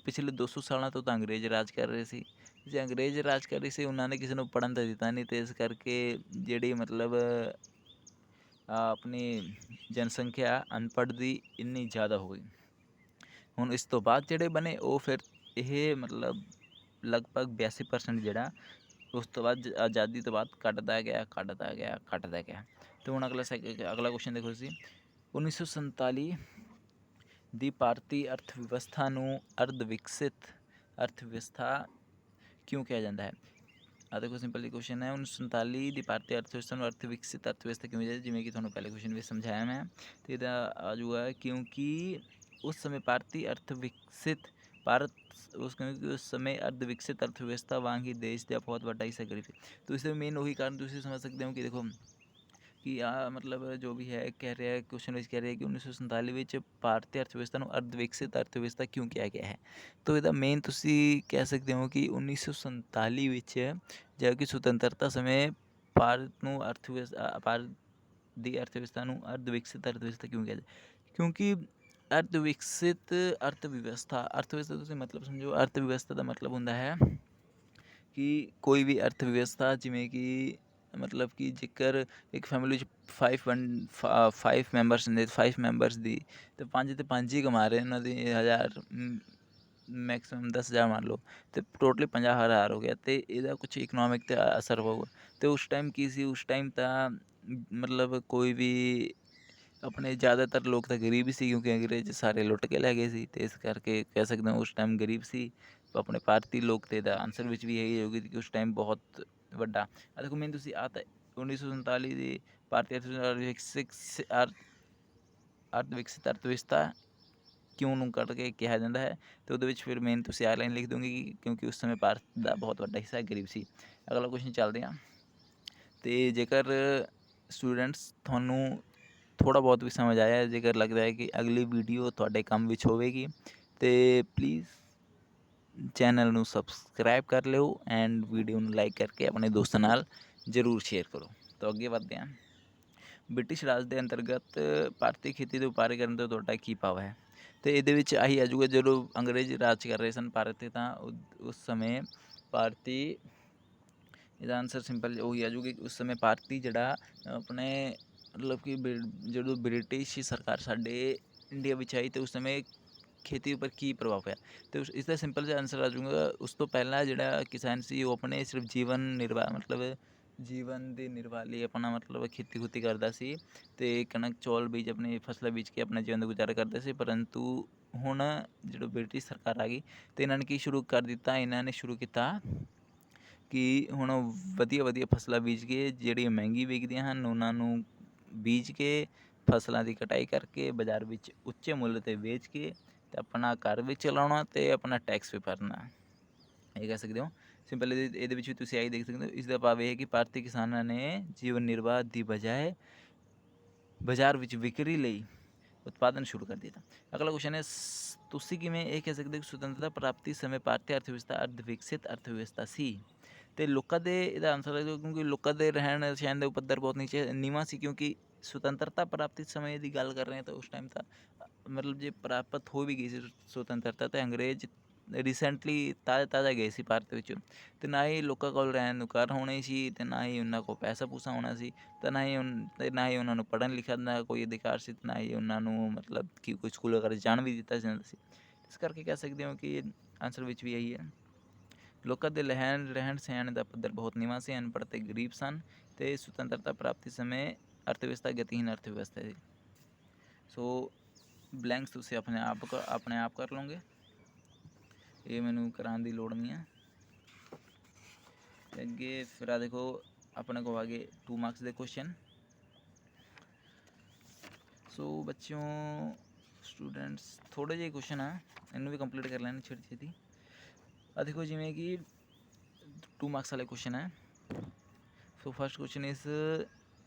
ਪਿਛਲੇ 200 ਸਾਲਾਂ ਤੋਂ ਤਾਂ ਅੰਗਰੇਜ਼ ਰਾਜ ਕਰ ਰਹੇ ਸੀ। ਜੇ ਅੰਗਰੇਜ਼ ਰਾਜ ਕਰ ਰਹੇ ਸੀ ਉਹਨਾਂ ਨੇ ਕਿਸੇ ਨੂੰ ਪੜ੍ਹਨ ਤਾਂ ਦਿੱਤਾ ਨਹੀਂ, ਅਤੇ ਇਸ ਕਰਕੇ ਜਿਹੜੀ ਮਤਲਬ ਆਪਣੀ ਜਨਸੰਖਿਆ ਅਨਪੜ੍ਹ ਦੀ ਇੰਨੀ ਜ਼ਿਆਦਾ ਹੋ ਗਈ। ਹੁਣ ਇਸ ਤੋਂ ਬਾਅਦ ਜਿਹੜੇ ਬਣੇ ਉਹ ਫਿਰ ਇਹ ਮਤਲਬ ਲਗਭਗ 82% ਜਿਹੜਾ ਉਸ ਤੋਂ ਬਾਅਦ ਆਜ਼ਾਦੀ ਤੋਂ ਬਾਅਦ ਘਟਦਾ ਗਿਆ। ਅਤੇ ਹੁਣ ਅਗਲਾ ਕੁਐਸਚਨ ਦੇਖੋ ਤੁਸੀਂ, 1947 ਦੀ ਭਾਰਤੀ ਅਰਥ ਵਿਵਸਥਾ ਨੂੰ ਅਰਧ ਵਿਕਸਿਤ ਅਰਥ ਵਿਵਸਥਾ ਕਿਉਂ ਕਿਹਾ ਜਾਂਦਾ ਹੈ। ਆ ਦੇਖੋ ਸਿੰਪਲ ਜੀ ਕੁਐਸਚਨ ਹੈ, 1947 ਦੀ ਭਾਰਤੀ ਅਰਥ ਵਿਵਸਥਾ ਨੂੰ ਅਰਥ ਵਿਕਸਿਤ ਅਰਥ ਵਿਵਸਥਾ ਕਿਉਂ ਕਹਿੰਦੇ, ਜਿਵੇਂ ਕਿ ਤੁਹਾਨੂੰ ਪਹਿਲੇ ਕੁਐਸਚਨ ਵਿੱਚ ਸਮਝਾਇਆ ਮੈਂ। ਅਤੇ ਇਹਦਾ ਆ ਜਾਊਗਾ ਕਿਉਂਕਿ ਉਸ ਸਮੇਂ ਭਾਰਤੀ ਅਰਥ ਵਿਕਸਿਤ ਕਿਉਂਕਿ ਉਸ ਸਮੇਂ ਅਰਧ ਵਿਕਸਿਤ ਅਰਥ ਵਿਵਸਥਾ ਵਾਂਗ ਹੀ ਦੇਸ਼ ਦਾ ਬਹੁਤ ਵੱਡਾ ਹਿੱਸਾ ਗਰੀਬ ਸੀ। तो इसमें मेन वही कारण ਤੁਸੀਂ ਸਮਝ ਸਕਦੇ ਹੋ ਕਿ ਦੇਖੋ ਕਿ ਮਤਲਬ ਜੋ ਵੀ ਹੈ ਕਹਿ ਰਿਹਾ ਕੁਐਸਚਨ ਵਿੱਚ ਕਹਿ ਰਿਹਾ ਕਿ 1947 ਵਿੱਚ ਭਾਰਤੀ ਅਰਥ ਵਿਵਸਥਾ ਨੂੰ ਅਰਧ ਵਿਕਸਿਤ ਅਰਥ ਵਿਵਸਥਾ ਕਿਉਂ ਕਿਹਾ ਗਿਆ ਹੈ। ਤਾਂ ਇਹਦਾ ਮੇਨ ਤੁਸੀਂ ਕਹਿ ਸਕਦੇ ਹੋ ਕਿ 1947 ਵਿੱਚ ਜਦ ਕਿ ਸੁਤੰਤਰਤਾ ਸਮੇਂ ਭਾਰਤ ਦੀ ਅਰਥ ਵਿਵਸਥਾ ਨੂੰ ਅਰਧ ਵਿਕਸਿਤ ਅਰਥ ਵਿਵਸਥਾ ਕਿਉਂ ਕਿਹਾ ਜਾਂਦਾ, ਕਿਉਂਕਿ ਅਰਧ ਵਿਕਸਿਤ ਅਰਥ ਵਿਵਸਥਾ ਤੁਸੀਂ ਮਤਲਬ ਸਮਝੋ। ਅਰਥ ਵਿਵਸਥਾ ਦਾ ਮਤਲਬ ਹੁੰਦਾ ਹੈ ਕਿ ਕੋਈ ਵੀ ਅਰਥ ਵਿਵਸਥਾ ਜਿਵੇਂ ਕਿ ਮਤਲਬ ਕਿ ਜੇਕਰ ਇੱਕ ਫੈਮਿਲੀ ਵਿੱਚ 5 ਮੈਂਬਰਸ ਨੇ, 5 ਮੈਂਬਰਸ ਦੀ ਅਤੇ 5 ਹੀ ਕਮਾ ਰਹੇ ਉਹਨਾਂ ਦੀ 1000 ਮੈਕਸੀਮਮ 10,000 ਮੰਨ ਲਓ, ਅਤੇ ਟੋਟਲੀ 50,000 ਹੋ ਗਿਆ। ਅਤੇ ਇਹਦਾ ਕੁਛ ਇਕਨੋਮਿਕ 'ਤੇ ਅਸਰ ਪਊਗਾ। ਅਤੇ ਉਸ ਟਾਈਮ ਕੀ ਸੀ, ਉਸ ਟਾਈਮ ਤਾਂ ਮਤਲਬ ਕੋਈ ਵੀ ਆਪਣੇ ਜ਼ਿਆਦਾਤਰ ਲੋਕ ਤਾਂ ਗਰੀਬ ਹੀ ਸੀ, ਕਿਉਂਕਿ ਅੰਗਰੇਜ਼ ਸਾਰੇ ਲੁੱਟ ਕੇ ਲੈ ਗਏ ਸੀ। ਅਤੇ ਇਸ ਕਰਕੇ ਕਹਿ ਸਕਦੇ ਹਾਂ ਉਸ ਟਾਈਮ ਗਰੀਬ ਸੀ ਆਪਣੇ ਭਾਰਤੀ ਲੋਕ। ਅਤੇ ਇਹਦਾ ਆਨਸਰ ਵਿੱਚ ਵੀ ਇਹੀ ਹੋਊਗੀ ਕਿ ਉਸ ਟਾਈਮ ਬਹੁਤ ਵੱਡਾ ਦੇਖੋ ਮੈਨੂੰ ਤੁਸੀਂ ਤਾਂ 1947 ਦੀ ਭਾਰਤੀ ਅਰਥ ਵਿਕਸਿਤ ਅਰਥ ਵਿਵਸਥਾ ਕਿਉਂ ਨੂੰ ਕੱਢ ਕੇ ਕਿਹਾ ਜਾਂਦਾ ਹੈ। ਅਤੇ ਉਹਦੇ ਵਿੱਚ ਫਿਰ ਮੇਨ ਤੁਸੀਂ ਆਹ ਲਾਈਨ ਲਿਖ ਦੋਗੇ ਕਿ ਕਿਉਂਕਿ ਉਸ ਸਮੇਂ ਭਾਰਤ ਦਾ ਬਹੁਤ ਵੱਡਾ ਹਿੱਸਾ ਗਰੀਬ ਸੀ। ਅਗਲਾ ਕੁਐਸਚਨ ਚੱਲਦੇ ਹਾਂ। ਅਤੇ ਜੇਕਰ ਸਟੂਡੈਂਟਸ ਤੁਹਾਨੂੰ ਥੋੜ੍ਹਾ ਬਹੁਤ ਵੀ ਸਮਝ ਆਇਆ, ਜੇਕਰ ਲੱਗਦਾ ਹੈ ਕਿ ਅਗਲੀ ਵੀਡੀਓ ਤੁਹਾਡੇ ਕੰਮ ਵਿੱਚ ਹੋਵੇਗੀ, ਅਤੇ ਪਲੀਜ਼ ਚੈਨਲ ਨੂੰ ਸਬਸਕ੍ਰਾਈਬ ਕਰ ਲਿਓ ਐਂਡ ਵੀਡੀਓ ਨੂੰ ਲਾਈਕ ਕਰਕੇ ਆਪਣੇ ਦੋਸਤਾਂ ਨਾਲ ਜ਼ਰੂਰ ਸ਼ੇਅਰ ਕਰੋ। ਤਾਂ ਅੱਗੇ ਵੱਧਦੇ ਹਾਂ। ਬ੍ਰਿਟਿਸ਼ ਰਾਜ ਦੇ ਅੰਤਰਗਤ ਭਾਰਤੀ ਖੇਤੀ ਦੇ ਵਪਾਰੀਕਰਨ ਤੋਂ ਤੁਹਾਡਾ ਕੀ ਭਾਵ ਹੈ? ਅਤੇ ਇਹਦੇ ਵਿੱਚ ਆਹੀ ਆ ਜਾਊਗਾ, ਜਦੋਂ ਅੰਗਰੇਜ਼ ਰਾਜ ਕਰ ਰਹੇ ਸਨ ਭਾਰਤ 'ਤੇ, ਤਾਂ ਉਸ ਸਮੇਂ ਭਾਰਤੀ, ਇਹਦਾ ਆਨਸਰ ਸਿੰਪਲ ਉਹੀ ਆ ਜਾਊਗੀ ਕਿ ਉਸ ਸਮੇਂ ਭਾਰਤੀ ਜਿਹੜਾ ਆਪਣੇ ਮਤਲਬ ਕਿ ਜਦੋਂ ਬ੍ਰਿਟਿਸ਼ ਸਰਕਾਰ ਸਾਡੇ ਇੰਡੀਆ ਵਿੱਚ ਆਈ ਅਤੇ ਉਸ ਸਮੇਂ ਖੇਤੀ ਉੱਪਰ ਕੀ ਪ੍ਰਭਾਵ ਪਿਆ। ਅਤੇ ਇਸ ਦਾ ਸਿੰਪਲ ਜਿਹਾ ਆਨਸਰ ਆ ਜਾਊਗਾ, ਉਸ ਤੋਂ ਪਹਿਲਾਂ ਜਿਹੜਾ ਕਿਸਾਨ ਸੀ ਉਹ ਆਪਣੇ ਸਿਰਫ ਜੀਵਨ ਨਿਰਵਾਹ ਮਤਲਬ ਜੀਵਨ ਦੇ ਨਿਰਵਾਹ ਲਈ ਆਪਣਾ ਮਤਲਬ ਖੇਤੀ ਖੁਤੀ ਕਰਦਾ ਸੀ, ਅਤੇ ਕਣਕ ਚੌਲ ਬੀਜ ਆਪਣੀ ਫਸਲਾਂ ਬੀਜ ਕੇ ਆਪਣਾ ਜੀਵਨ ਦਾ ਗੁਜ਼ਾਰਾ ਕਰਦੇ ਸੀ। ਪਰੰਤੂ ਹੁਣ ਜਦੋਂ ਬ੍ਰਿਟਿਸ਼ ਸਰਕਾਰ ਆ ਗਈ ਅਤੇ ਇਹਨਾਂ ਨੇ ਕੀ ਸ਼ੁਰੂ ਕਰ ਦਿੱਤਾ, ਇਹਨਾਂ ਨੇ ਸ਼ੁਰੂ ਕੀਤਾ ਕਿ ਹੁਣ ਵਧੀਆ ਵਧੀਆ ਫਸਲਾਂ ਬੀਜ ਕੇ ਜਿਹੜੀਆਂ ਮਹਿੰਗੀ ਵਿਕਦੀਆਂ ਹਨ ਉਹਨਾਂ ਨੂੰ ਬੀਜ ਕੇ ਫਸਲਾਂ ਦੀ ਕਟਾਈ ਕਰਕੇ ਬਾਜ਼ਾਰ ਵਿੱਚ ਉੱਚੇ ਮੁੱਲ 'ਤੇ ਵੇਚ ਕੇ ਅਤੇ ਆਪਣਾ ਘਰ ਵੀ ਚਲਾਉਣਾ ਅਤੇ ਆਪਣਾ ਟੈਕਸ ਵੀ ਭਰਨਾ, ਇਹ ਕਹਿ ਸਕਦੇ ਹੋ। ਸਿੰਪਲ ਇਹਦੇ ਵਿੱਚ ਵੀ ਤੁਸੀਂ ਆਹੀ ਦੇਖ ਸਕਦੇ ਹੋ। ਇਸ ਦਾ ਭਾਵ ਇਹ ਹੈ ਕਿ ਭਾਰਤੀ ਕਿਸਾਨਾਂ ਨੇ ਜੀਵਨ ਨਿਰਵਾਹ ਦੀ ਬਜਾਏ ਬਾਜ਼ਾਰ ਵਿੱਚ ਵਿਕਰੀ ਲਈ ਉਤਪਾਦਨ ਸ਼ੁਰੂ ਕਰ ਦਿੱਤਾ। ਅਗਲਾ ਕੁਐਸਚਨ ਹੈ, ਤੁਸੀਂ ਕਿਵੇਂ ਇਹ ਕਹਿ ਸਕਦੇ ਹੋ ਕਿ ਸੁਤੰਤਰਤਾ ਪ੍ਰਾਪਤੀ ਸਮੇਂ ਭਾਰਤੀ ਅਰਥ ਵਿਵਸਥਾ ਅਰਧ ਵਿਕਸਿਤ ਅਰਥ ਵਿਵਸਥਾ ਸੀ? ਅਤੇ ਲੋਕਾਂ ਦੇ ਇਹਦਾ ਆਨਸਰ ਹੈ ਕਿਉਂਕਿ ਲੋਕਾਂ ਦੇ ਰਹਿਣ ਸਹਿਣ ਦੇ ਪੱਧਰ ਬਹੁਤ ਨੀਵਾਂ ਸੀ, ਕਿਉਂਕਿ ਸੁਤੰਤਰਤਾ ਪ੍ਰਾਪਤੀ ਸਮੇਂ ਦੀ ਗੱਲ ਕਰ ਰਹੇ ਹਾਂ ਤਾਂ ਉਸ ਟਾਈਮ ਤਾਂ ਮਤਲਬ ਜੇ ਪ੍ਰਾਪਤ ਹੋ ਵੀ ਗਈ ਸੀ ਸੁਤੰਤਰਤਾ, ਤਾਂ ਅੰਗਰੇਜ਼ ਰੀਸੈਂਟਲੀ ਤਾਜ਼ਾ ਗਏ ਸੀ ਭਾਰਤ ਵਿੱਚ, ਅਤੇ ਨਾ ਹੀ ਲੋਕਾਂ ਕੋਲ ਰਹਿਣ ਨੂੰ ਘਰ ਹੋਣੇ ਸੀ, ਅਤੇ ਨਾ ਹੀ ਉਹਨਾਂ ਕੋਲ ਪੈਸਾ ਪੂਸਾ ਹੋਣਾ ਸੀ, ਤਾਂ ਨਾ ਹੀ ਉਹਨਾਂ ਨੂੰ ਪੜ੍ਹਨ ਲਿਖਣ ਦਾ ਕੋਈ ਅਧਿਕਾਰ ਸੀ, ਨਾ ਹੀ ਉਹਨਾਂ ਨੂੰ ਮਤਲਬ ਕਿ ਕੋਈ ਸਕੂਲ ਵਗੈਰਾ ਜਾਣ ਵੀ ਦਿੱਤਾ ਜਾਂਦਾ ਸੀ। ਇਸ ਕਰਕੇ ਕਹਿ ਸਕਦੇ ਹੋ ਕਿ ਆਨਸਰ ਵਿੱਚ ਵੀ ਇਹੀ ਹੈ। ਲੋਕਾਂ ਦੇ ਰਹਿਣ ਸਹਿਣ ਦਾ ਪੱਧਰ ਬਹੁਤ ਨੀਵਾਂ ਸੀ, ਅਨਪੜ੍ਹ ਅਤੇ ਗਰੀਬ ਸਨ, ਅਤੇ ਸੁਤੰਤਰਤਾ ਪ੍ਰਾਪਤੀ ਸਮੇਂ ਅਰਥ ਵਿਵਸਥਾ ਗਤੀਹੀਨ ਅਰਥ ਵਿਵਸਥਾ ਸੀ। ਸੋ ਬਲੈਂਕਸ ਤੁਸੀਂ ਆਪਣੇ ਆਪ ਕਰ ਲਓਗੇ, ਇਹ ਮੈਨੂੰ ਕਰਾਉਣ ਦੀ ਲੋੜ ਨਹੀਂ ਹੈ। ਅੱਗੇ ਫਿਰ ਆ ਦੇਖੋ ਆਪਣੇ ਕੋਲ ਆਗੇ 2 ਮਾਰਕਸ ਦੇ ਕੁਐਸਚਨ। ਸੋ ਬੱਚਿਓ ਸਟੂਡੈਂਟਸ ਥੋੜ੍ਹੇ ਜਿਹੇ ਕੁਐਸਚਨ ਆ, ਇਹਨੂੰ ਵੀ ਕੰਪਲੀਟ ਕਰ ਲੈਣੇ ਛੇਤੀ ਛੇਤੀ। ਆ ਦੇਖੋ ਜਿਵੇਂ ਕਿ 2 ਮਾਰਕਸ ਵਾਲੇ ਕੁਐਸਚਨ ਹੈ। ਸੋ ਫਸਟ ਕੁਐਸਚਨ ਇਸ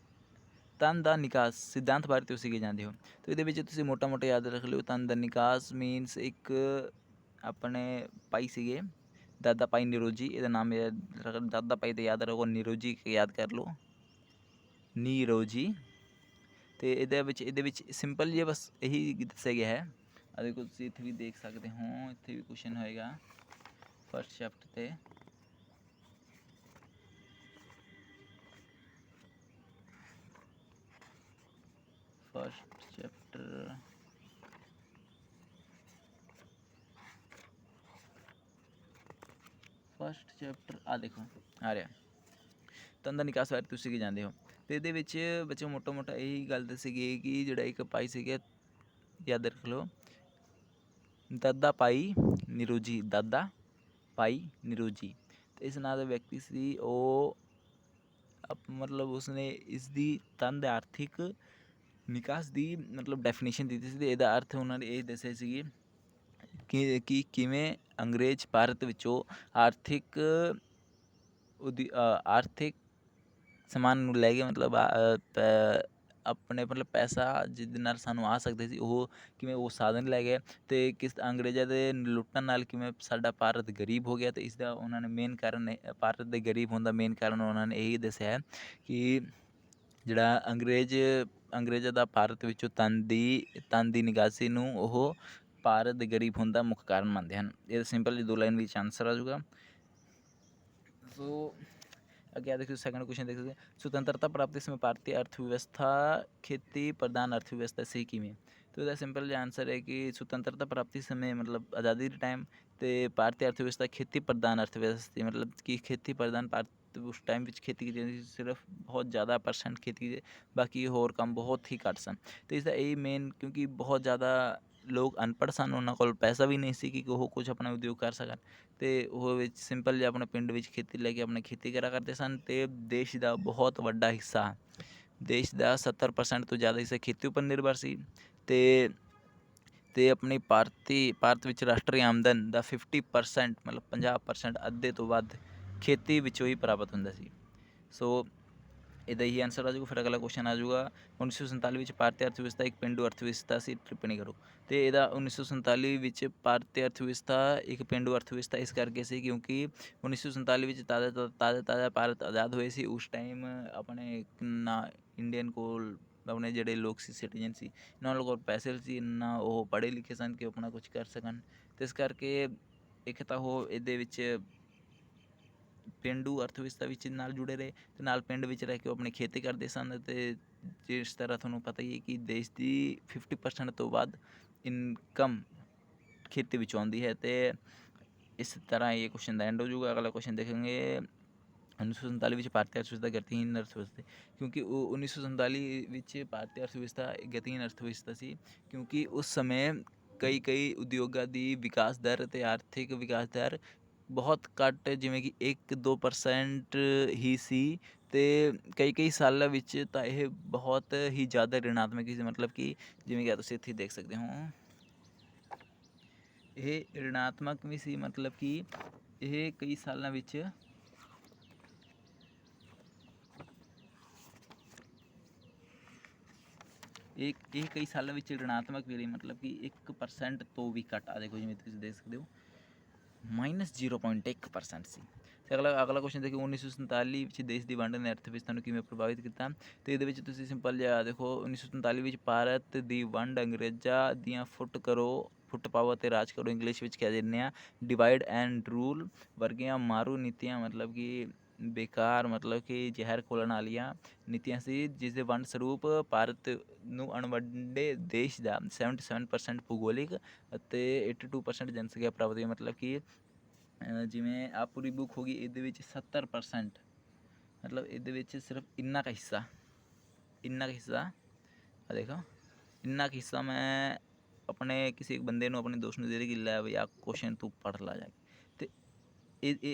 ਧਨ ਦਾ ਨਿਕਾਸ ਸਿਧਾਂਤ ਬਾਰੇ ਤੁਸੀਂ ਕੀ ਜਾਣਦੇ ਹੋ? ਤਾਂ ਇਹਦੇ ਵਿੱਚ ਤੁਸੀਂ ਮੋਟਾ ਮੋਟਾ ਯਾਦ ਰੱਖ ਲਿਓ, ਧਨ ਦਾ ਨਿਕਾਸ ਮੀਨਸ ਇੱਕ ਆਪਣੇ ਭਾਈ ਸੀਗੇ ਦਾਦਾ ਭਾਈ ਨਿਰੋਜੀ, ਇਹਦਾ ਨਾਮ ਦਾਦਾ ਭਾਈ ਤਾਂ ਯਾਦ ਰੱਖੋ, ਨਿਰੋਜੀ ਯਾਦ ਕਰ ਲਓ, ਨੀਰੋਜੀ। ਅਤੇ ਇਹਦੇ ਵਿੱਚ ਸਿੰਪਲ ਜਿਹਾ ਬਸ ਇਹੀ ਦੱਸਿਆ ਗਿਆ ਹੈ। ਆ ਦੇਖੋ ਤੁਸੀਂ ਇੱਥੇ ਵੀ ਦੇਖ ਸਕਦੇ ਹੋ, ਇੱਥੇ ਵੀ ਕੁਐਸਚਨ ਹੋਏਗਾ ਫਸਟ ਚੈਪਟਰ 'ਤੇ। ਫਸਟ ਚੈਪਟਰ ਆ ਦੇਖੋ ਆ ਰਿਹਾ, ਧਨ ਦਾ ਨਿਕਾਸ ਬਾਰੇ ਤੁਸੀਂ ਕੀ ਜਾਣਦੇ ਹੋ? ਅਤੇ ਇਹਦੇ ਵਿੱਚ ਬੱਚੇ ਮੋਟਾ ਮੋਟਾ ਇਹੀ ਗੱਲ ਦੱਸੀ ਗਈ ਕਿ ਜਿਹੜਾ ਇੱਕ ਭਾਈ ਸੀਗਾ, ਯਾਦ ਰੱਖ ਲਓ, ਦਾਦਾ ਭਾਈ ਨਿਰੋਜੀ, ਦਾਦਾ ਭਾਈ ਨਿਰੋਜੀ। ਅਤੇ ਇਸ ਨਾਂ ਦਾ ਵਿਅਕਤੀ ਸੀ, ਉਹ ਮਤਲਬ ਉਸਨੇ ਇਸ ਦੀ ਧਨ ਦੇ ਆਰਥਿਕ ਨਿਕਾਸ ਦੀ ਮਤਲਬ ਡੈਫੀਨੇਸ਼ਨ ਦਿੱਤੀ ਸੀ, ਅਤੇ ਇਹਦਾ ਅਰਥ ਉਹਨਾਂ ਨੇ ਇਹ ਦੱਸਿਆ ਸੀ ਕਿ ਕਿਵੇਂ ਅੰਗਰੇਜ਼ ਭਾਰਤ ਵਿੱਚੋਂ ਆਰਥਿਕ ਸਮਾਨ ਨੂੰ ਲੈ ਕੇ ਮਤਲਬ ਆਪਣੇ ਮਤਲਬ ਪੈਸਾ ਜਿਹਦੇ ਨਾਲ ਸਾਨੂੰ ਆ ਸਕਦੇ ਸੀ, ਉਹ ਕਿਵੇਂ ਉਹ ਸਾਧਨ ਲੈ ਗਏ, ਅਤੇ ਕਿਸ ਅੰਗਰੇਜ਼ਾਂ ਦੇ ਲੁੱਟਣ ਨਾਲ ਕਿਵੇਂ ਸਾਡਾ ਭਾਰਤ ਗਰੀਬ ਹੋ ਗਿਆ। ਅਤੇ ਇਸ ਦਾ ਉਹਨਾਂ ਨੇ ਮੇਨ ਕਾਰਨ, ਭਾਰਤ ਦੇ ਗਰੀਬ ਹੋਣ ਦਾ ਮੇਨ ਕਾਰਨ ਉਹਨਾਂ ਨੇ ਇਹੀ ਦੱਸਿਆ ਹੈ ਕਿ ਜਿਹੜਾ ਅੰਗਰੇਜ਼ਾਂ ਦਾ ਭਾਰਤ ਵਿੱਚੋਂ ਧਨ ਦੀ ਨਿਕਾਸੀ ਨੂੰ ਉਹ ਭਾਰਤ ਦੇ ਗਰੀਬ ਹੋਣ ਦਾ ਮੁੱਖ ਕਾਰਨ ਮੰਨਦੇ ਹਨ। ਇਹ ਸਿੰਪਲ ਜੀ 2 ਲਾਈਨ ਵਿੱਚ ਆਨਸਰ ਆ ਜਾਊਗਾ। ਸੋ ਅੱਗੇ ਦੇਖੋ ਸੈਕੰਡ ਕੁਐਸਚਨ ਦੇਖ ਸਕਦੇ, ਸੁਤੰਤਰਤਾ ਪ੍ਰਾਪਤੀ ਸਮੇਂ ਭਾਰਤੀ ਅਰਥ ਵਿਵਸਥਾ ਖੇਤੀ ਪ੍ਰਧਾਨ ਅਰਥ ਵਿਵਸਥਾ ਸੀ ਕਿਵੇਂ? ਤਾਂ ਇਹਦਾ ਸਿੰਪਲ ਜਿਹਾ ਆਨਸਰ ਹੈ ਕਿ ਸੁਤੰਤਰਤਾ ਪ੍ਰਾਪਤੀ ਸਮੇਂ ਮਤਲਬ ਆਜ਼ਾਦੀ ਦੇ ਟਾਈਮ ਅਤੇ ਭਾਰਤੀ ਅਰਥ ਵਿਵਸਥਾ ਖੇਤੀ ਪ੍ਰਧਾਨ ਅਰਥ ਵਿਵਸਥਾ ਸੀ, ਮਤਲਬ ਕਿ ਖੇਤੀ ਪ੍ਰਧਾਨ ਭਾਰਤ ਉਸ ਟਾਈਮ ਵਿੱਚ ਖੇਤੀ ਕੀਤੀ ਜਾਂਦੀ ਸੀ, ਸਿਰਫ ਬਹੁਤ ਜ਼ਿਆਦਾ ਪਰਸੈਂਟ ਖੇਤੀ, ਬਾਕੀ ਹੋਰ ਕੰਮ ਬਹੁਤ ਹੀ ਘੱਟ ਸਨ। ਅਤੇ ਇਸਦਾ ਇਹ ਮੇਨ ਕਿਉਂਕਿ ਬਹੁਤ ਜ਼ਿਆਦਾ ਲੋਕ ਅਨਪੜ੍ਹ ਸਨ, ਉਹਨਾਂ ਕੋਲ ਪੈਸਾ ਵੀ ਨਹੀਂ ਸੀ ਕਿ ਉਹ ਕੁਝ ਆਪਣਾ ਉਦਯੋਗ ਕਰ ਸਕਣ, ਅਤੇ ਉਹ ਵਿੱਚ ਸਿੰਪਲ ਜਿਹਾ ਆਪਣੇ ਪਿੰਡ ਵਿੱਚ ਖੇਤੀ ਲੈ ਕੇ ਆਪਣੀ ਖੇਤੀ ਕਰਿਆ ਕਰਦੇ ਸਨ। ਅਤੇ ਦੇਸ਼ ਦਾ ਬਹੁਤ ਵੱਡਾ ਹਿੱਸਾ, ਦੇਸ਼ ਦਾ 70% ਤੋਂ ਜ਼ਿਆਦਾ ਹਿੱਸਾ ਖੇਤੀ ਉੱਪਰ ਨਿਰਭਰ ਸੀ, ਅਤੇ ਤੇ ਆਪਣੀ ਭਾਰਤ ਵਿੱਚ ਰਾਸ਼ਟਰੀ ਆਮਦਨ ਦਾ 50% ਮਤਲਬ 50% ਅੱਧੇ ਤੋਂ ਵੱਧ ਖੇਤੀ ਵਿੱਚੋਂ ਹੀ ਪ੍ਰਾਪਤ ਹੁੰਦਾ ਸੀ। ਸੋ ਇਹਦਾ ਹੀ ਆਨਸਰ ਆ ਜਾਊਗਾ। ਫਿਰ ਅਗਲਾ ਕੁਐਸਚਨ ਆ ਜਾਊਗਾ 1947 ਵਿੱਚ ਭਾਰਤੀ ਅਰਥ ਵਿਵਸਥਾ ਇੱਕ ਪੇਂਡੂ ਅਰਥ ਵਿਵਸਥਾ ਸੀ, ਟਿੱਪਣੀ ਕਰੋ। ਅਤੇ ਇਹਦਾ 1947 ਵਿੱਚ ਭਾਰਤੀ ਅਰਥ ਵਿਵਸਥਾ ਇੱਕ ਪੇਂਡੂ ਅਰਥ ਵਿਵਸਥਾ ਇਸ ਕਰਕੇ ਸੀ ਕਿਉਂਕਿ 1947 ਵਿੱਚ ਤਾਜ਼ਾ ਭਾਰਤ ਆਜ਼ਾਦ ਹੋਏ ਸੀ। ਉਸ ਟਾਈਮ ਆਪਣੇ ਨਾ ਇੰਡੀਅਨ ਕੋਲ ਆਪਣੇ ਜਿਹੜੇ ਲੋਕ ਸੀ, ਸਿਟੀਜ਼ਨ ਸੀ, ਇਹਨਾਂ ਕੋਲ ਪੈਸੇ ਸੀ, ਨਾ ਉਹ ਪੜ੍ਹੇ ਲਿਖੇ ਸਨ ਕਿ ਆਪਣਾ ਕੁਛ ਕਰ ਸਕਣ। ਅਤੇ ਇਸ ਕਰਕੇ ਇੱਕ ਤਾਂ ਉਹ ਇਹਦੇ ਵਿੱਚ ਪੇਂਡੂ ਅਰਥ ਵਿਵਸਥਾ ਵਿੱਚ ਨਾਲ ਜੁੜੇ ਰਹੇ ਅਤੇ ਨਾਲ ਪਿੰਡ ਵਿੱਚ ਰਹਿ ਕੇ ਉਹ ਆਪਣੀ ਖੇਤੀ ਕਰਦੇ ਸਨ। ਅਤੇ ਜਿਸ ਤਰ੍ਹਾਂ ਤੁਹਾਨੂੰ ਪਤਾ ਹੀ ਹੈ ਕਿ ਦੇਸ਼ ਦੀ 50% ਤੋਂ ਵੱਧ ਇਨਕਮ ਖੇਤੀ ਵਿੱਚੋਂ ਆਉਂਦੀ ਹੈ। ਅਤੇ ਇਸ ਤਰ੍ਹਾਂ ਇਹ ਕੁਐਸਚਨ ਦਾ ਐਂਡ ਹੋ ਜਾਊਗਾ। ਅਗਲਾ ਕੁਐਸਚਨ ਦੇਖਾਂਗੇ 1947 ਵਿੱਚ ਭਾਰਤੀ ਅਰਥ ਵਿਵਸਥਾ ਗਤੀਹੀਨ ਅਰਥ ਵਿਵਸਥਾ, ਕਿਉਂਕਿ ਉਹ 1947 ਵਿੱਚ ਭਾਰਤੀ ਅਰਥ ਵਿਵਸਥਾ ਗਤੀਹੀਨ ਅਰਥ ਵਿਵਸਥਾ ਸੀ ਕਿਉਂਕਿ ਉਸ ਸਮੇਂ ਕਈ ਉਦਯੋਗਾਂ ਦੀ ਵਿਕਾਸ ਦਰ ਅਤੇ ਆਰਥਿਕ ਵਿਕਾਸ ਦਰ ਬਹੁਤ ਘੱਟ, ਜਿਵੇਂ ਕਿ 1-2% ਹੀ ਸੀ। ਅਤੇ ਕਈ ਸਾਲਾਂ ਵਿੱਚ ਤਾਂ ਇਹ ਬਹੁਤ ਹੀ ਜ਼ਿਆਦਾ ਰਿਣਾਤਮਕ ਸੀ, ਮਤਲਬ ਕਿ ਜਿਵੇਂ ਕਿ ਤੁਸੀਂ ਇੱਥੇ ਦੇਖ ਸਕਦੇ ਹੋ ਇਹ ਰਿਣਾਤਮਕ ਵੀ ਸੀ, ਮਤਲਬ ਕਿ ਇਹ ਕਈ ਸਾਲਾਂ ਵਿੱਚ ਇਹ ਕਈ ਸਾਲਾਂ ਵਿੱਚ ਰਿਣਾਤਮਕ ਵੀ ਰਹੀ, ਮਤਲਬ ਕਿ 1% ਤੋਂ ਵੀ ਘੱਟ। ਆ ਦੇਖੋ ਜਿਵੇਂ ਤੁਸੀਂ ਦੇਖ ਸਕਦੇ ਹੋ -0.1% ਸੀ। ਅਤੇ ਅਗਲਾ ਕੁਐਸਚਨ ਦੇਖੋ 1947 ਵਿੱਚ ਦੇਸ਼ ਦੀ ਵੰਡ ਨੇ ਅਰਥ ਵਿਵਸਥਾ ਨੂੰ ਕਿਵੇਂ ਪ੍ਰਭਾਵਿਤ ਕੀਤਾ। ਅਤੇ ਇਹਦੇ ਵਿੱਚ ਤੁਸੀਂ ਸਿੰਪਲ ਜਿਹਾ ਦੇਖੋ 1947 ਵਿੱਚ ਭਾਰਤ ਦੀ ਵੰਡ ਅੰਗਰੇਜ਼ਾਂ ਦੀਆਂ ਫੁੱਟ ਪਾਵਰ ਅਤੇ ਰਾਜ ਕਰੋ, ਇੰਗਲਿਸ਼ ਵਿੱਚ ਕਹਿ ਦਿੰਦੇ ਹਾਂ ਡਿਵਾਈਡ ਐਂਡ ਰੂਲ ਵਰਗੀਆਂ ਮਾਰੂ ਨੀਤੀਆਂ, ਮਤਲਬ ਕਿ ਬੇਕਾਰ, ਮਤਲਬ ਕਿ ਜ਼ਹਿਰ ਘੋਲਣ ਵਾਲੀਆਂ ਨੀਤੀਆਂ ਸੀ, ਜਿਸ ਦੇ ਵੰਡ ਸਰੂਪ ਭਾਰਤ ਨੂੰ ਅਣਵੱਡੇ ਦੇਸ਼ ਦਾ 77% ਭੂਗੋਲਿਕ ਅਤੇ 82% ਜਨਸੰਖਿਆ ਪ੍ਰਾਪਤ ਹੋਈ। ਮਤਲਬ ਕਿ ਜਿਵੇਂ ਆਹ ਪੂਰੀ ਬੁੱਕ ਹੋ ਗਈ, ਇਹਦੇ ਵਿੱਚ 70%, ਮਤਲਬ ਇਹਦੇ ਵਿੱਚ ਸਿਰਫ ਇੰਨਾ ਕੁ ਹਿੱਸਾ ਆ ਦੇਖੋ, ਇੰਨਾ ਕੁ ਹਿੱਸਾ ਮੈਂ ਆਪਣੇ ਕਿਸੇ ਬੰਦੇ ਨੂੰ, ਆਪਣੇ ਦੋਸਤ ਨੂੰ ਦੇ ਦੇ ਕਿ ਲੈ ਬਈ ਆਹ ਕੁਐਸਚਨ ਤੂੰ ਪੜ੍ਹ ਲਾ ਜਾ ਕੇ, ਅਤੇ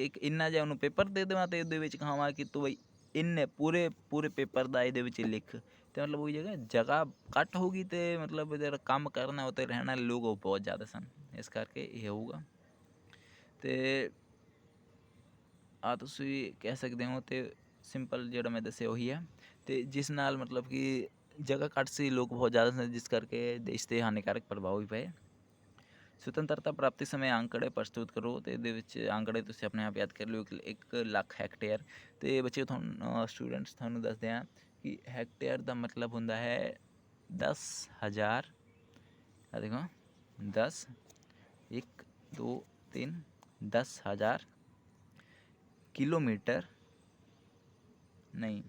ਇੱਕ ਇੰਨਾ ਜਿਹਾ ਉਹਨੂੰ ਪੇਪਰ ਦੇ ਦੇਵਾਂ ਅਤੇ ਉਹਦੇ ਵਿੱਚ ਕਹਾਵਾਂ ਕਿ ਤੂੰ ਬਈ ਇੰਨੇ ਪੂਰੇ ਪੇਪਰ ਦਾ ਇਹਦੇ ਵਿੱਚ ਲਿਖ, ਅਤੇ ਮਤਲਬ ਉਹੀ ਜਗ੍ਹਾ ਘੱਟ ਹੋਊਗੀ ਅਤੇ ਮਤਲਬ ਜਿਹੜਾ ਕੰਮ ਕਰਨਾ ਉੱਤੇ ਰਹਿਣ ਵਾਲੇ ਲੋਕ ਉਹ ਬਹੁਤ ਜ਼ਿਆਦਾ ਸਨ, ਇਸ ਕਰਕੇ ਇਹ ਹੋਊਗਾ। ਅਤੇ ਆ ਤੁਸੀਂ ਕਹਿ ਸਕਦੇ ਹੋ, ਅਤੇ ਸਿੰਪਲ ਜਿਹੜਾ ਮੈਂ ਦੱਸਿਆ ਉਹੀ ਹੈ। ਅਤੇ ਜਿਸ ਨਾਲ ਮਤਲਬ ਕਿ ਜਗ੍ਹਾ ਘੱਟ ਸੀ, ਲੋਕ ਬਹੁਤ ਜ਼ਿਆਦਾ ਸਨ, ਜਿਸ ਕਰਕੇ ਦੇਸ਼ 'ਤੇ ਹਾਨੀਕਾਰਕ ਪ੍ਰਭਾਵ ਵੀ ਪਏ। ਸੁਤੰਤਰਤਾ ਪ੍ਰਾਪਤੀ ਸਮੇਂ ਅੰਕੜੇ ਪ੍ਰਸਤੁਤ ਕਰੋ, ਅਤੇ ਇਹਦੇ ਵਿੱਚ ਅੰਕੜੇ ਤੁਸੀਂ ਆਪਣੇ ਆਪ ਯਾਦ ਕਰ ਲਿਓ 1 ਲੱਖ ਹੈਕਟੇਅਰ। ਅਤੇ ਬੱਚੇ ਸਟੂਡੈਂਟਸ ਤੁਹਾਨੂੰ ਦੱਸਦੇ ਹਾਂ ਕਿ ਹੈਕਟੇਅਰ ਦਾ ਮਤਲਬ ਹੁੰਦਾ ਹੈ 10,000, ਆ ਦੇਖੋ 10 1 2 3 10,000 ਕਿਲੋਮੀਟਰ, ਨਹੀਂ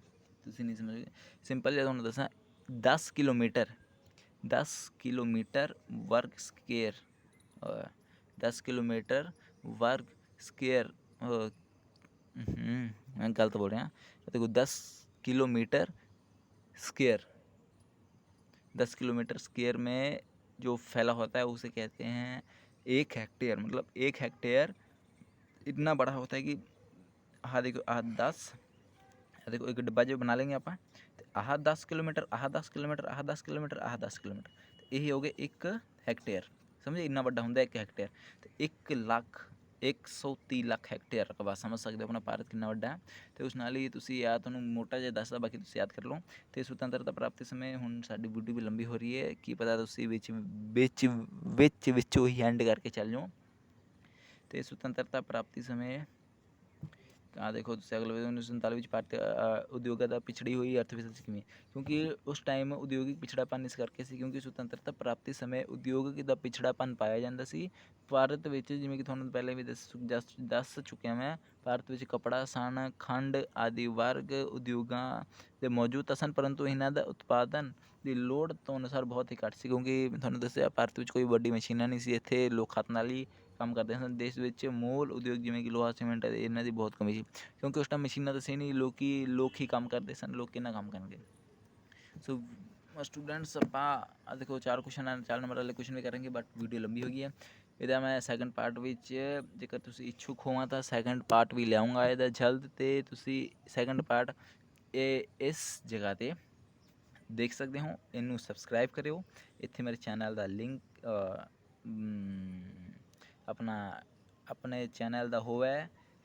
ਤੁਸੀਂ ਨਹੀਂ ਸਮਝੋਗੇ, ਸਿੰਪਲ ਜਿਹਾ ਤੁਹਾਨੂੰ ਦੱਸਾਂ 10 ਕਿਲੋਮੀਟਰ ਵਰਗ ਸਕੁਏਅਰ, 10 ਕਿਲੋਮੀਟਰ ਵਰਗ ਸਕੁਏਅਰ, मैं गलत बोल रहा हूँ। देखो 10 किलोमीटर स्क्वायर, 10 किलोमीटर स्क्वायर में जो फैला होता है उसे कहते हैं 1 हेक्टेयर। मतलब 1 हेक्टेयर इतना बड़ा होता है कि देखो 10, देखो एक डिब्बा जो बना लेंगे आप, आहा 10 किलोमीटर, आहा 10 किलोमीटर, आहा 10 किलोमीटर, आहा 10 किलोमीटर, तो यही हो गया 1 हेक्टेयर। समझे इन्ना बड़ा होंगे 1 हेक्टेयर। तो 1,30 ਲੱਖ ਹੈਕਟੇਅਰ ਰਕਬਾ, ਸਮਝ ਸਕਦੇ ਹੋ ਆਪਣਾ ਭਾਰਤ ਕਿੰਨਾ ਵੱਡਾ ਹੈ। ਅਤੇ ਉਸ ਨਾਲ ਹੀ ਤੁਸੀਂ ਯਾਦ, ਤੁਹਾਨੂੰ ਮੋਟਾ ਜਿਹਾ ਦੱਸਦਾ, ਬਾਕੀ ਤੁਸੀਂ ਯਾਦ ਕਰ ਲਓ। ਅਤੇ ਸੁਤੰਤਰਤਾ ਪ੍ਰਾਪਤੀ ਸਮੇਂ, ਹੁਣ ਸਾਡੀ ਵੀਡੀਓ ਵੀ ਲੰਬੀ ਹੋ ਰਹੀ ਹੈ, ਕੀ ਪਤਾ ਤੁਸੀਂ ਵਿੱਚੋਂ ਹੀ ਐਂਡ ਕਰਕੇ ਚੱਲ ਜਾਓ। ਅਤੇ ਸੁਤੰਤਰਤਾ ਪ੍ਰਾਪਤੀ ਸਮੇਂ ਤਾਂ ਦੇਖੋ ਤੁਸੀਂ ਅਗਲੇ 1947 ਵਿੱਚ ਭਾਰਤੀ ਉਦਯੋਗਾਂ ਦਾ ਪਿਛੜੀ ਹੋਈ ਅਰਥ ਵਿਵਸਥਾ ਕਿਵੇਂ, ਕਿਉਂਕਿ ਉਸ ਟਾਈਮ ਉਦਯੋਗਿਕ ਪਿਛੜਾਪਨ ਇਸ ਕਰਕੇ ਸੀ ਕਿਉਂਕਿ ਸੁਤੰਤਰਤਾ ਪ੍ਰਾਪਤੀ ਸਮੇਂ ਉਦਯੋਗਿਕ ਦਾ ਪਿਛੜਾਪਨ ਪਾਇਆ ਜਾਂਦਾ ਸੀ ਭਾਰਤ ਵਿੱਚ। ਜਿਵੇਂ ਕਿ ਤੁਹਾਨੂੰ ਪਹਿਲੇ ਵੀ ਦੱਸ ਚੁੱਕਿਆ ਮੈਂ, ਭਾਰਤ ਵਿੱਚ ਕੱਪੜਾ, ਸਣ, ਖੰਡ ਆਦਿ ਵਰਗ ਉਦਯੋਗਾਂ ਦੇ ਮੌਜੂਦ ਤਾਂ ਸਨ, ਪਰੰਤੂ ਇਹਨਾਂ ਦਾ ਉਤਪਾਦਨ ਦੀ ਲੋੜ ਤੋਂ ਅਨੁਸਾਰ ਬਹੁਤ ਹੀ ਘੱਟ ਸੀ, ਕਿਉਂਕਿ ਤੁਹਾਨੂੰ ਦੱਸਿਆ ਭਾਰਤ ਵਿੱਚ ਕੋਈ ਵੱਡੀ ਮਸ਼ੀਨਾਂ ਨਹੀਂ ਸੀ, ਇੱਥੇ ਲੋਕ ਹੱਥ ਨਾਲ ਹੀ ਕੰਮ ਕਰਦੇ ਸਨ। ਦੇਸ਼ ਵਿੱਚ ਮੂਲ ਉਦਯੋਗ ਜਿਵੇਂ ਕਿ ਲੋਹਾ, ਸੀਮੈਂਟ, ਇਹਨਾਂ ਦੀ ਬਹੁਤ ਕਮੀ ਸੀ, ਕਿਉਂਕਿ ਉਸ ਟਾਈਮ ਮਸ਼ੀਨਾਂ ਤਾਂ ਸੀ ਨਹੀਂ, ਲੋਕ ਹੀ ਕੰਮ ਕਰਦੇ ਸਨ, ਲੋਕ ਕਿੰਨਾ ਕੰਮ ਕਰਨਗੇ। ਸੋ ਸਟੂਡੈਂਟਸ ਆਪਾਂ ਦੇਖੋ 4 ਕੁਐਸਚਨ, 4 ਨੰਬਰ ਵਾਲੇ ਕੁਐਸਚਨ ਵੀ ਕਰਾਂਗੇ, ਬਟ ਵੀਡੀਓ ਲੰਬੀ ਹੋ ਗਈ ਹੈ। ਇਹਦਾ ਮੈਂ ਸੈਕਿੰਡ ਪਾਰਟ ਵਿੱਚ, ਜੇਕਰ ਤੁਸੀਂ ਇੱਛੁਕ ਹੋਵਾਂ ਤਾਂ ਸੈਕਿੰਡ ਪਾਰਟ ਵੀ ਲਿਆਉਂਗਾ ਇਹਦਾ ਜਲਦ, ਅਤੇ ਤੁਸੀਂ ਸੈਕਿੰਡ ਪਾਰਟ ਇਸ ਜਗ੍ਹਾ 'ਤੇ ਦੇਖ ਸਕਦੇ ਹੋ। ਇਹਨੂੰ ਸਬਸਕ੍ਰਾਈਬ ਕਰਿਓ, ਇੱਥੇ ਮੇਰੇ ਚੈਨਲ ਦਾ ਲਿੰਕ ਆਪਣਾ ਆਪਣੇ ਚੈਨਲ ਦਾ ਹੋਵੇ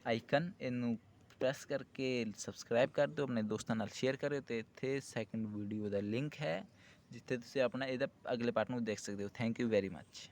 ਆਈਕਨ, ਇਹਨੂੰ ਪ੍ਰੈਸ ਕਰਕੇ ਸਬਸਕ੍ਰਾਈਬ ਕਰ ਦਿਓ, ਆਪਣੇ ਦੋਸਤਾਂ ਨਾਲ ਸ਼ੇਅਰ ਕਰਿਓ, ਅਤੇ ਇੱਥੇ ਸੈਕਿੰਡ ਵੀਡੀਓ ਦਾ ਲਿੰਕ ਹੈ ਜਿੱਥੇ ਤੁਸੀਂ ਆਪਣਾ ਇਹਦਾ ਅਗਲੇ ਪਾਰਟ ਨੂੰ ਦੇਖ ਸਕਦੇ ਹੋ। Thank you very much.